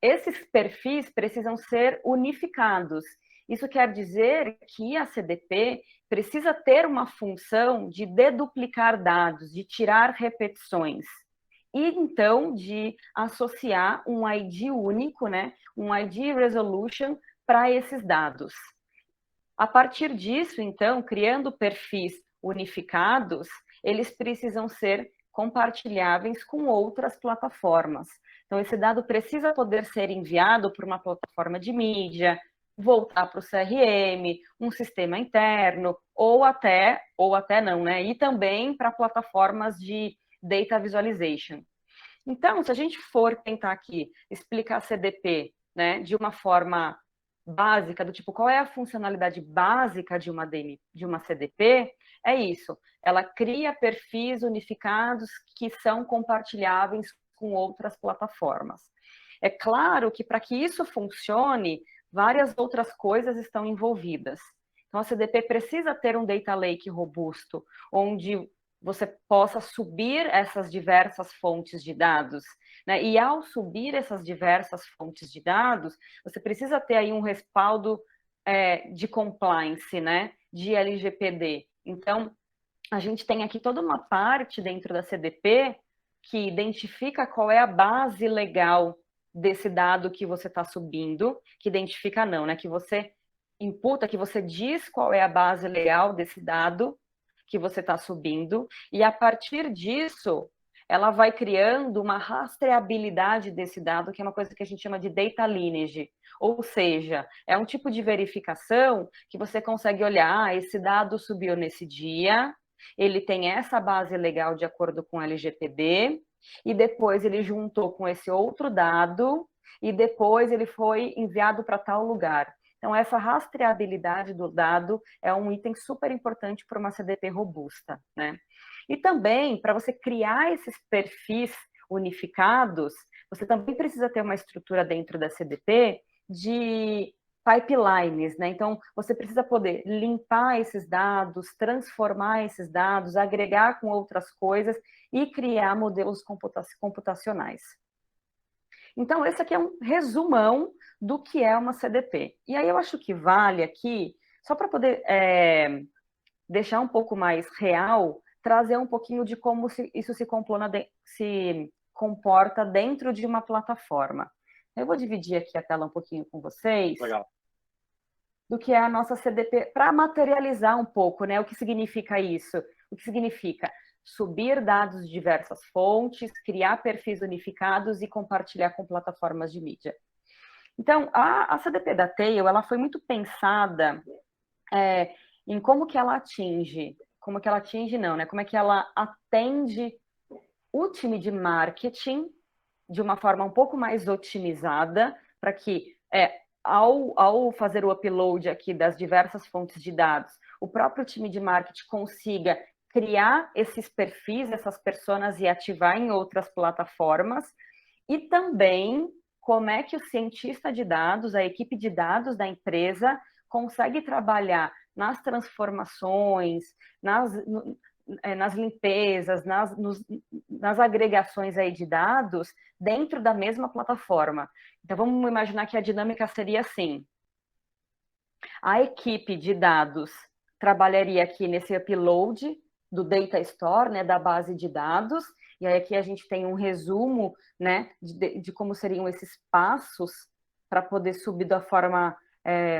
Esses perfis precisam ser unificados. Isso quer dizer que a CDP precisa ter uma função de deduplicar dados, de tirar repetições, e então de associar um ID único, né, um ID resolution para esses dados. A partir disso, então, criando perfis unificados, eles precisam ser compartilháveis com outras plataformas. Então, esse dado precisa poder ser enviado por uma plataforma de mídia, voltar para o CRM, um sistema interno, ou até não, né? E também para plataformas de data visualization. Então, se a gente for tentar aqui explicar CDP, né, de uma forma básica, do tipo, qual é a funcionalidade básica de uma CDP, é isso. Ela cria perfis unificados que são compartilháveis com outras plataformas. É claro que para que isso funcione, várias outras coisas estão envolvidas. Então, a CDP precisa ter um data lake robusto, onde você possa subir essas diversas fontes de dados, né? E ao subir essas diversas fontes de dados, você precisa ter aí um respaldo de compliance, né? De LGPD. Então, a gente tem aqui toda uma parte dentro da CDP que identifica qual é a base legal desse dado que você está subindo, que identifica não, né? Que você imputa, que você diz qual é a base legal desse dado que você está subindo, e a partir disso, ela vai criando uma rastreabilidade desse dado, que é uma coisa que a gente chama de data lineage, ou seja, é um tipo de verificação que você consegue olhar, esse dado subiu nesse dia, ele tem essa base legal de acordo com o LGPD, e depois ele juntou com esse outro dado, e depois ele foi enviado para tal lugar. Então, essa rastreabilidade do dado é um item super importante para uma CDP robusta, né? E também, para você criar esses perfis unificados, você também precisa ter uma estrutura dentro da CDP de pipelines, né? Então, você precisa poder limpar esses dados, transformar esses dados, agregar com outras coisas e criar modelos computacionais. Então, esse aqui é um resumão do que é uma CDP. E aí eu acho que vale aqui, só para poder deixar um pouco mais real, trazer um pouquinho de como isso se comporta dentro de uma plataforma. Eu vou dividir aqui a tela um pouquinho com vocês. Legal. Do que é a nossa CDP, para materializar um pouco, né? O que significa isso? O que significa subir dados de diversas fontes, criar perfis unificados e compartilhar com plataformas de mídia. Então, a CDP da Tail, ela foi muito pensada em como que ela atinge, como que ela atinge não, né? Como é que ela atende o time de marketing de uma forma um pouco mais otimizada, para que ao fazer o upload aqui das diversas fontes de dados, o próprio time de marketing consiga criar esses perfis, essas personas e ativar em outras plataformas, e também como é que o cientista de dados, a equipe de dados da empresa, consegue trabalhar nas transformações, nas limpezas, nas agregações aí de dados dentro da mesma plataforma. Então, vamos imaginar que a dinâmica seria assim. A equipe de dados trabalharia aqui nesse upload do Data Store, né, da base de dados, e aí aqui a gente tem um resumo, né, de como seriam esses passos para poder subir da forma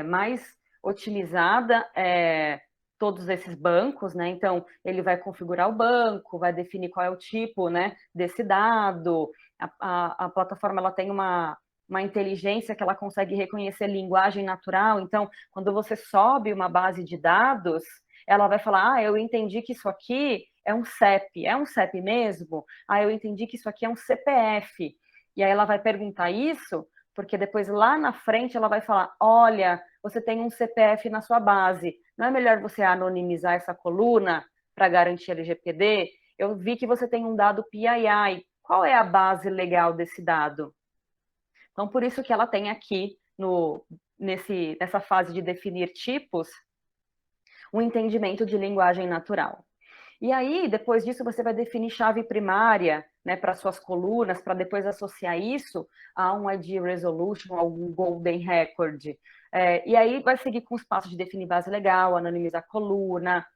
mais otimizada todos esses bancos, né? Então, ele vai configurar o banco, vai definir qual é o tipo, né, desse dado. A plataforma ela tem uma inteligência que ela consegue reconhecer linguagem natural. Então, quando você sobe uma base de dados, ela vai falar, eu entendi que isso aqui é um CEP. É um CEP mesmo? Eu entendi que isso aqui é um CPF. E aí ela vai perguntar isso, porque depois lá na frente ela vai falar, olha, você tem um CPF na sua base, não é melhor você anonimizar essa coluna para garantir LGPD? Eu vi que você tem um dado PII, qual é a base legal desse dado? Então, por isso que ela tem aqui, nessa fase de definir tipos, um entendimento de linguagem natural. E aí, depois disso, você vai definir chave primária, né, para suas colunas, para depois associar isso a um ID Resolution, a um Golden Record. E aí vai seguir com os passos de definir base legal, anonimizar a coluna,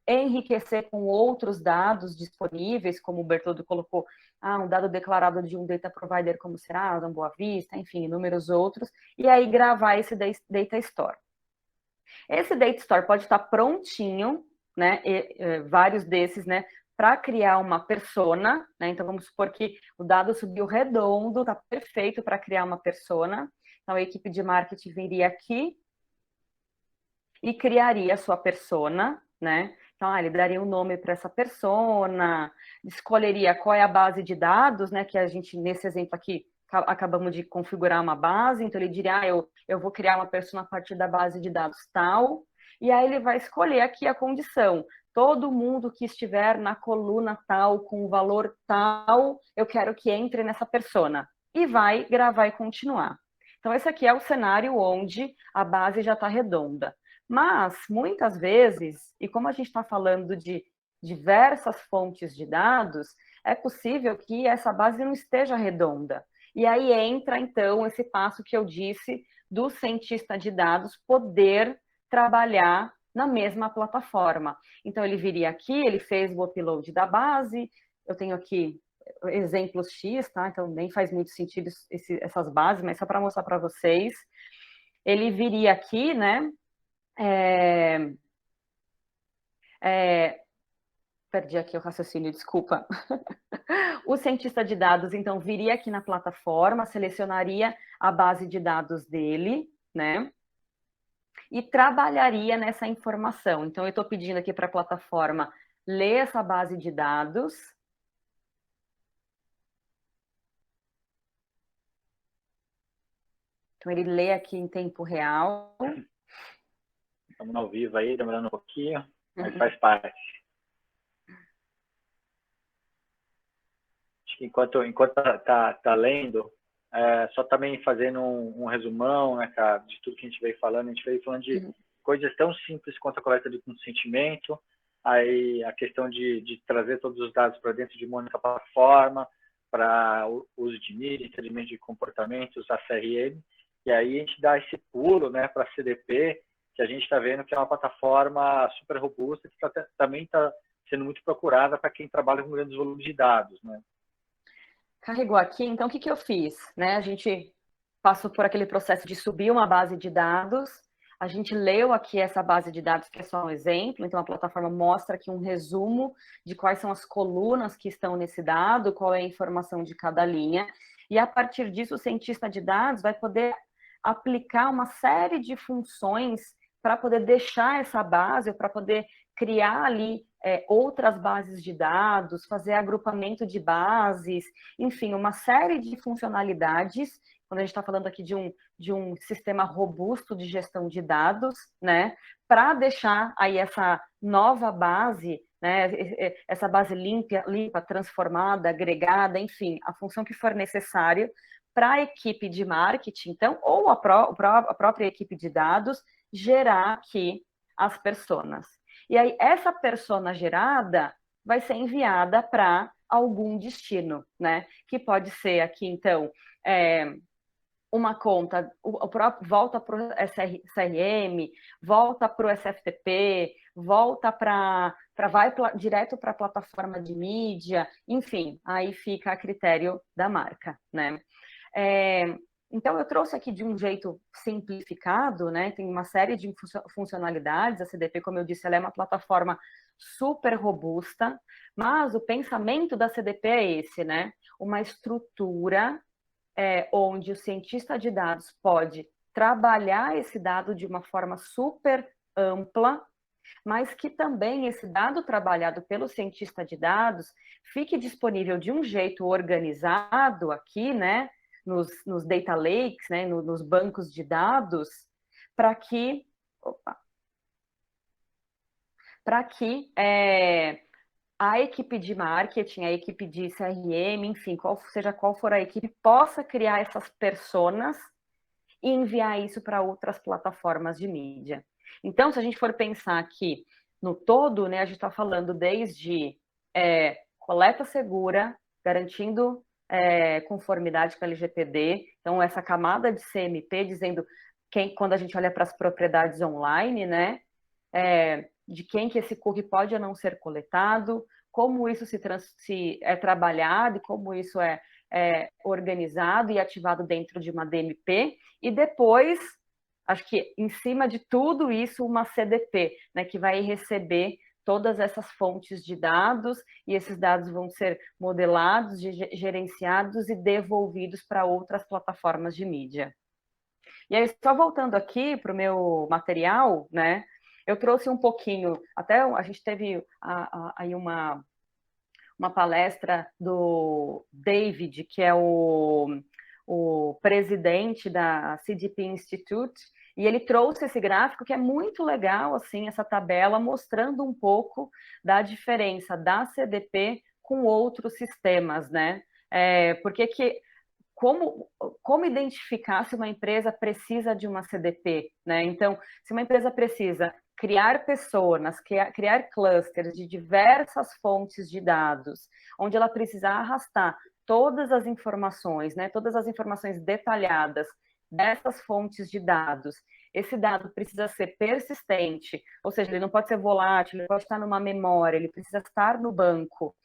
enriquecer com outros dados disponíveis, como o Bertoldo colocou, um dado declarado de um data provider como Serasa, Boa Vista, enfim, inúmeros outros, e aí gravar esse data store. Esse data store pode estar prontinho, né, vários desses, né, para criar uma persona, né, então vamos supor que o dado subiu redondo, está perfeito para criar uma persona, então a equipe de marketing viria aqui e criaria a sua persona, né, então ele daria um nome para essa persona, escolheria qual é a base de dados, né, que a gente, nesse exemplo aqui, acabamos de configurar uma base, então ele diria, eu vou criar uma persona a partir da base de dados tal, e aí ele vai escolher aqui a condição, todo mundo que estiver na coluna tal, com o valor tal, eu quero que entre nessa persona, e vai gravar e continuar. Então esse aqui é o cenário onde a base já está redonda. Mas, muitas vezes, e como a gente está falando de diversas fontes de dados, é possível que essa base não esteja redonda. E aí entra, então, esse passo que eu disse do cientista de dados poder trabalhar na mesma plataforma. Então, ele viria aqui, ele fez o upload da base, eu tenho aqui exemplos X, tá? Então, nem faz muito sentido essas bases, mas só para mostrar para vocês. Ele viria aqui, né? Perdi aqui o raciocínio, desculpa. O cientista de dados, então, viria aqui na plataforma, selecionaria a base de dados dele, né? E trabalharia nessa informação. Então, eu estou pedindo aqui para a plataforma ler essa base de dados. Então, ele lê aqui em tempo real. Estamos ao vivo aí, demorando um pouquinho, mas faz parte. Acho que enquanto tá lendo, só também fazendo um resumão, né, cara, de tudo que a gente veio falando. A gente veio falando de coisas tão simples quanto a coleta de consentimento, aí a questão de trazer todos os dados para dentro de uma única plataforma, para uso de mídia, entendimento de comportamentos, a CRM, e aí a gente dá esse pulo, né, para a CDP, que a gente está vendo que é uma plataforma super robusta, que também está sendo muito procurada para quem trabalha com grandes volumes de dados, né? Carregou aqui, então o que eu fiz? Né? A gente passou por aquele processo de subir uma base de dados, a gente leu aqui essa base de dados, que é só um exemplo, então a plataforma mostra aqui um resumo de quais são as colunas que estão nesse dado, qual é a informação de cada linha, e a partir disso o cientista de dados vai poder aplicar uma série de funções para poder deixar essa base, para poder criar ali outras bases de dados, fazer agrupamento de bases, enfim, uma série de funcionalidades, quando a gente está falando aqui de um sistema robusto de gestão de dados, né, para deixar aí essa nova base, né, essa base limpa, transformada, agregada, enfim, a função que for necessário para a equipe de marketing, então, ou a própria equipe de dados, gerar aqui as personas. E aí, essa persona gerada vai ser enviada para algum destino, né? Que pode ser aqui, então, uma conta, volta para o CRM, volta para o SFTP, vai direto para a plataforma de mídia, enfim, aí fica a critério da marca, né? Então, eu trouxe aqui de um jeito simplificado, né? Tem uma série de funcionalidades. A CDP, como eu disse, ela é uma plataforma super robusta, mas o pensamento da CDP é esse, né? Uma estrutura onde o cientista de dados pode trabalhar esse dado de uma forma super ampla, mas que também esse dado trabalhado pelo cientista de dados fique disponível de um jeito organizado aqui, né? Nos data lakes, né, nos bancos de dados, para que a equipe de marketing, a equipe de CRM, enfim, seja qual for a equipe, possa criar essas personas e enviar isso para outras plataformas de mídia. Então, se a gente for pensar aqui no todo, né, a gente está falando desde coleta segura, garantindo conformidade com a LGPD. Então, essa camada de CMP dizendo quando a gente olha para as propriedades online, né, de quem que esse cookie pode ou não ser coletado, como isso se é trabalhado e como isso é organizado e ativado dentro de uma DMP, e depois, acho que em cima de tudo isso, uma CDP, né, que vai receber todas essas fontes de dados, e esses dados vão ser modelados, gerenciados e devolvidos para outras plataformas de mídia. E aí, só voltando aqui para o meu material, né, eu trouxe um pouquinho, até a gente teve aí uma palestra do David, que é o presidente da CDP Institute, e ele trouxe esse gráfico que é muito legal, assim, essa tabela, mostrando um pouco da diferença da CDP com outros sistemas, né? Como identificar se uma empresa precisa de uma CDP, né? Então, se uma empresa precisa criar personas, criar clusters de diversas fontes de dados, onde ela precisa arrastar todas as informações, né? Todas as informações detalhadas dessas fontes de dados. Esse dado precisa ser persistente, ou seja, ele não pode ser volátil, ele pode estar numa memória, ele precisa estar no banco.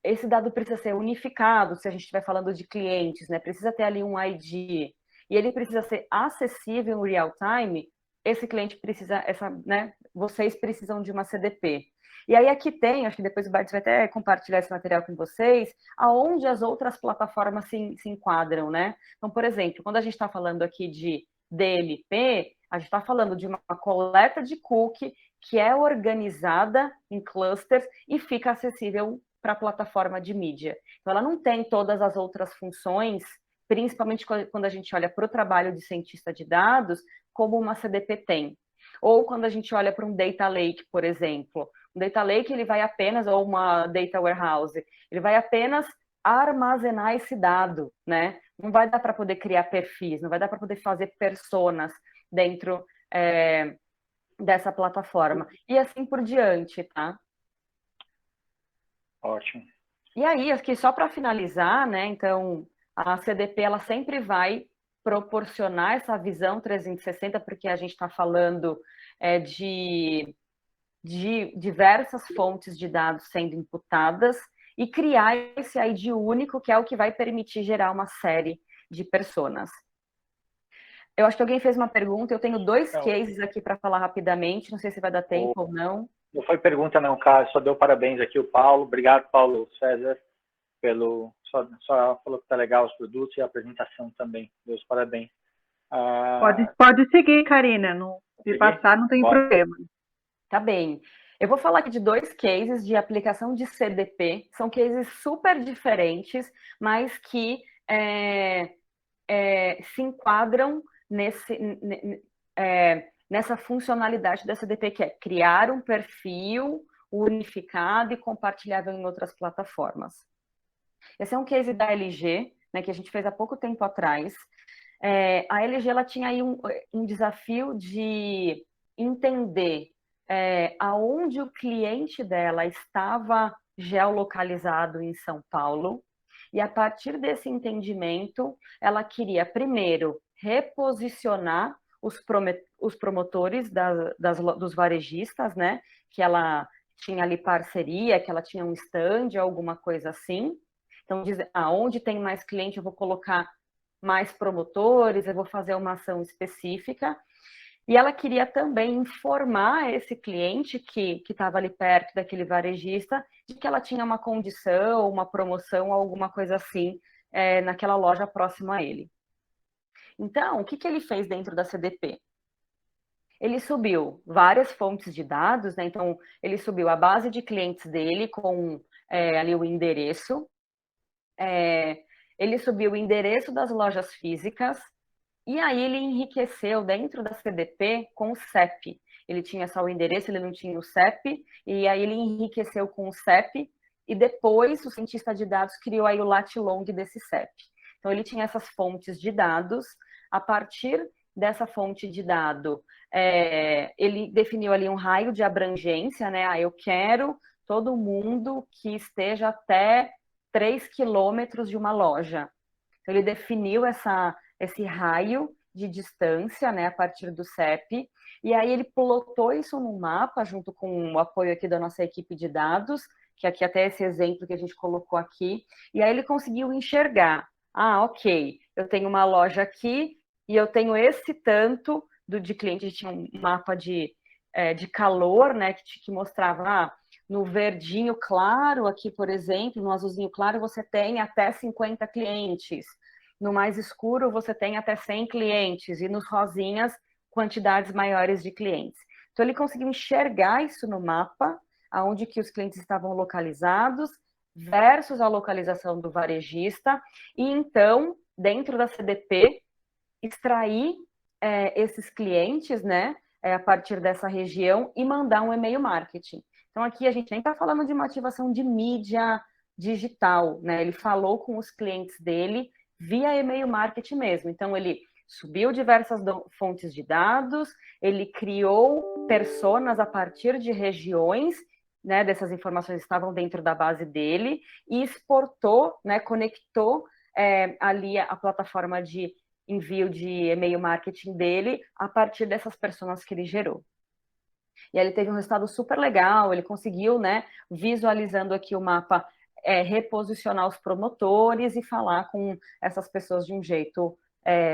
Esse dado precisa ser unificado, se a gente estiver falando de clientes, né? Precisa ter ali um ID, e ele precisa ser acessível em real time. Esse cliente precisa, né? Vocês precisam de uma CDP. E aí aqui tem, acho que depois o Bart vai até compartilhar esse material com vocês, aonde as outras plataformas se enquadram, né? Então, por exemplo, quando a gente está falando aqui de DMP, a gente está falando de uma coleta de cookie que é organizada em clusters e fica acessível para a plataforma de mídia. Então, ela não tem todas as outras funções, principalmente quando a gente olha para o trabalho de cientista de dados, como uma CDP tem. Ou quando a gente olha para um data lake, por exemplo. Um data lake, ele vai apenas, ou uma data warehouse, ele vai apenas armazenar esse dado, né? Não vai dar para poder criar perfis, não vai dar para poder fazer personas dentro dessa plataforma. E assim por diante, tá? Ótimo. E aí, aqui só para finalizar, né? Então, a CDP ela sempre vai proporcionar essa visão 360, porque a gente está falando de diversas fontes de dados sendo imputadas e criar esse ID único, que é o que vai permitir gerar uma série de personas. Eu acho que alguém fez uma pergunta, eu tenho 2 cases aqui para falar rapidamente, não sei se vai dar tempo ou não. Não foi pergunta não, cara, só deu parabéns aqui o Paulo. Obrigado, Paulo César, só falou que tá legal os produtos e a apresentação também. Deus parabéns. Pode seguir, Karina, se passar não tem problema. Tá bem. Eu vou falar aqui de 2 cases de aplicação de CDP, são cases super diferentes, mas que se enquadram nessa funcionalidade da CDP, que é criar um perfil unificado e compartilhável em outras plataformas. Esse é um case da LG, né, que a gente fez há pouco tempo atrás. A LG ela tinha aí um desafio de entender aonde o cliente dela estava geolocalizado em São Paulo, e a partir desse entendimento, ela queria, primeiro, reposicionar os promotores dos varejistas, né? Que ela tinha ali parceria, que ela tinha um stand, alguma coisa assim. Então, onde tem mais cliente, eu vou colocar mais promotores, eu vou fazer uma ação específica. E ela queria também informar esse cliente que estava ali perto daquele varejista de que ela tinha uma condição, uma promoção, alguma coisa assim, naquela loja próxima a ele. Então, o que ele fez dentro da CDP? Ele subiu várias fontes de dados, né? Então, ele subiu a base de clientes dele com ali o endereço, ele subiu o endereço das lojas físicas, e aí ele enriqueceu dentro da CDP com o CEP. Ele tinha só o endereço, ele não tinha o CEP, e aí ele enriqueceu com o CEP, e depois o cientista de dados criou aí o lat-long desse CEP. Então ele tinha essas fontes de dados, a partir dessa fonte de dado, ele definiu ali um raio de abrangência, né? Eu quero todo mundo que esteja até 3 quilômetros de uma loja. Então, ele definiu esse raio de distância, né, a partir do CEP, e aí ele plotou isso no mapa, junto com o apoio aqui da nossa equipe de dados, que aqui até esse exemplo que a gente colocou aqui, e aí ele conseguiu enxergar, ok, eu tenho uma loja aqui, e eu tenho esse tanto de cliente, a gente tinha um mapa de calor, né, que mostrava, no verdinho claro aqui, por exemplo, no azulzinho claro, você tem até 50 clientes, no mais escuro você tem até 100 clientes, e nos rosinhas, quantidades maiores de clientes. Então, ele conseguiu enxergar isso no mapa, aonde que os clientes estavam localizados, versus a localização do varejista, e então, dentro da CDP, extrair esses clientes, né, a partir dessa região e mandar um e-mail marketing. Então, aqui a gente nem está falando de uma ativação de mídia digital, né? Ele falou com os clientes dele via e-mail marketing mesmo. Então, ele subiu diversas fontes de dados, ele criou personas a partir de regiões, né, dessas informações estavam dentro da base dele, e exportou, né, conectou ali a plataforma de envio de e-mail marketing dele a partir dessas personas que ele gerou. E aí ele teve um resultado super legal, ele conseguiu, né, visualizando aqui o mapa, reposicionar os promotores e falar com essas pessoas de um jeito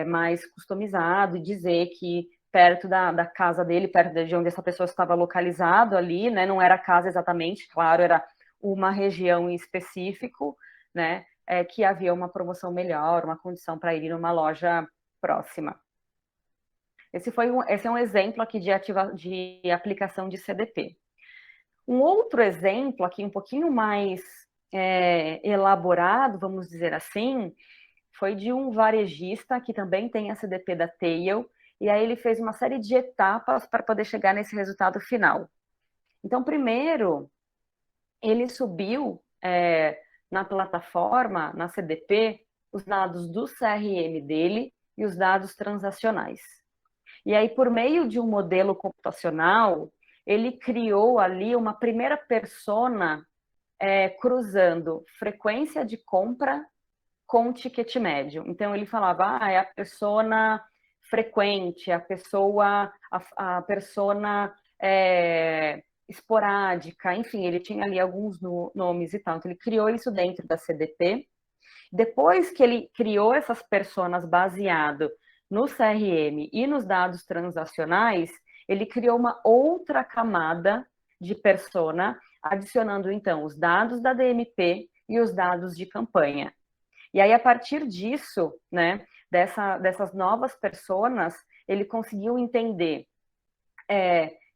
mais customizado e dizer que perto da casa dele, perto de onde essa pessoa estava localizado ali, né, não era a casa exatamente, claro, era uma região em específico, né, que havia uma promoção melhor, uma condição para ir numa loja próxima. Esse é um exemplo aqui de aplicação de CDP. Um outro exemplo aqui, um pouquinho mais elaborado, vamos dizer assim, foi de um varejista que também tem a CDP da Tail, e aí ele fez uma série de etapas para poder chegar nesse resultado final. Então, primeiro, ele subiu na plataforma, na CDP, os dados do CRM dele e os dados transacionais. E aí, por meio de um modelo computacional, ele criou ali uma primeira persona cruzando frequência de compra com ticket médio. Então, ele falava, é a persona frequente, a persona esporádica, enfim, ele tinha ali alguns nomes e tal. Então, ele criou isso dentro da CDP. Depois que ele criou essas personas baseado no CRM e nos dados transacionais, ele criou uma outra camada de persona, adicionando, então, os dados da DMP e os dados de campanha. E aí, a partir disso, né, dessas novas personas, ele conseguiu entender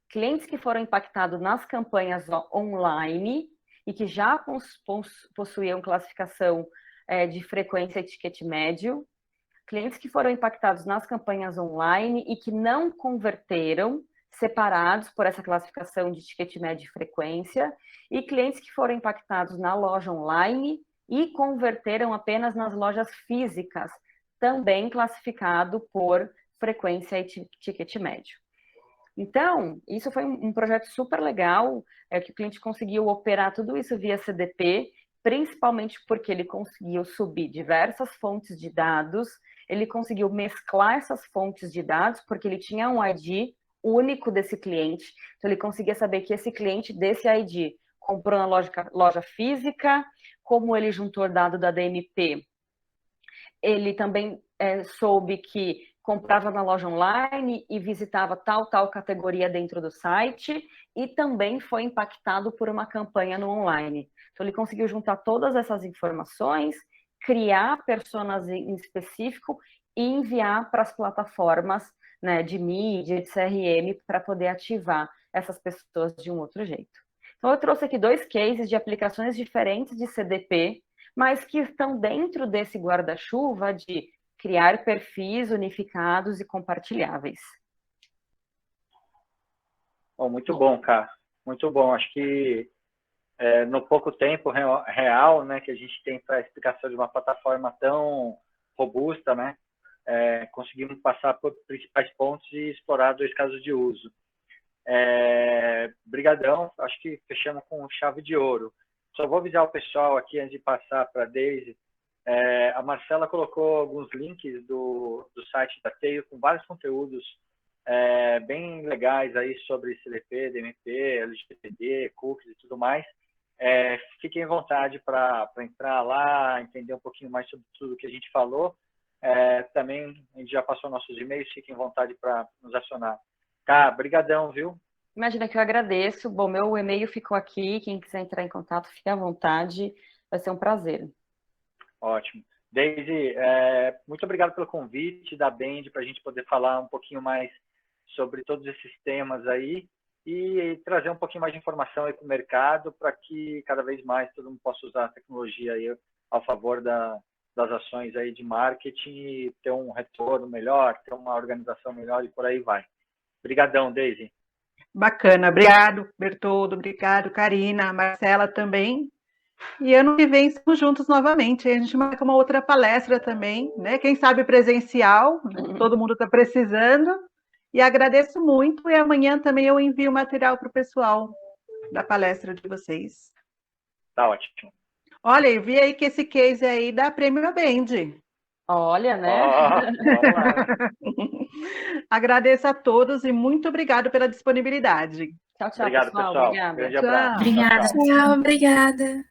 clientes que foram impactados nas campanhas online e que já possuíam classificação de frequência e ticket médio, clientes que foram impactados nas campanhas online e que não converteram, separados por essa classificação de ticket médio e frequência, e clientes que foram impactados na loja online e converteram apenas nas lojas físicas, também classificado por frequência e ticket médio. Então, isso foi um projeto super legal, que o cliente conseguiu operar tudo isso via CDP, principalmente porque ele conseguiu subir diversas fontes de dados, ele conseguiu mesclar essas fontes de dados, porque ele tinha um ID único desse cliente, então ele conseguia saber que esse cliente desse ID comprou na loja física, como ele juntou dado da DMP, ele também soube que comprava na loja online e visitava tal categoria dentro do site, e também foi impactado por uma campanha no online. Então, ele conseguiu juntar todas essas informações, criar personas em específico e enviar para as plataformas, né, de mídia, de CRM, para poder ativar essas pessoas de um outro jeito. Então, eu trouxe aqui 2 cases de aplicações diferentes de CDP, mas que estão dentro desse guarda-chuva de criar perfis unificados e compartilháveis. Bom, muito bom, cara. Muito bom. Acho que no pouco tempo real, né, que a gente tem para a explicação de uma plataforma tão robusta, né, conseguimos passar por principais pontos e explorar 2 casos de uso. Brigadão, acho que fechamos com chave de ouro. Só vou avisar o pessoal aqui, antes de passar para a Daisy, a Marcela colocou alguns links do site da Teio com vários conteúdos bem legais aí sobre CDP, DMP, LGPD, cookies e tudo mais. Fiquem à vontade para entrar lá, entender um pouquinho mais sobre tudo que a gente falou. Também a gente já passou nossos e-mails, fiquem à vontade para nos acionar. Tá, brigadão, viu? Imagina que eu agradeço. Bom, meu e-mail ficou aqui. Quem quiser entrar em contato, fique à vontade. Vai ser um prazer. Ótimo. Daisy, muito obrigado pelo convite da Bend para a gente poder falar um pouquinho mais sobre todos esses temas aí e trazer um pouquinho mais de informação aí para o mercado para que cada vez mais todo mundo possa usar a tecnologia aí ao favor das ações aí de marketing e ter um retorno melhor, ter uma organização melhor e por aí vai. Obrigadão, Daisy. Bacana, obrigado, Bertoldo, obrigado, Karina, Marcela também. E ano que vem estamos juntos novamente. A gente marca uma outra palestra também, né? Quem sabe presencial, todo mundo está precisando. E agradeço muito. E amanhã também eu envio material para o pessoal da palestra de vocês. Tá ótimo. Olha, eu vi aí que esse case aí dá prêmio a Bend. Olha, né? Vamos lá. Agradeço a todos e muito obrigado pela disponibilidade. Tchau, tchau, Obrigado, pessoal. Obrigada. Grande abraço. Obrigada. Tchau, tchau. Tchau, obrigada.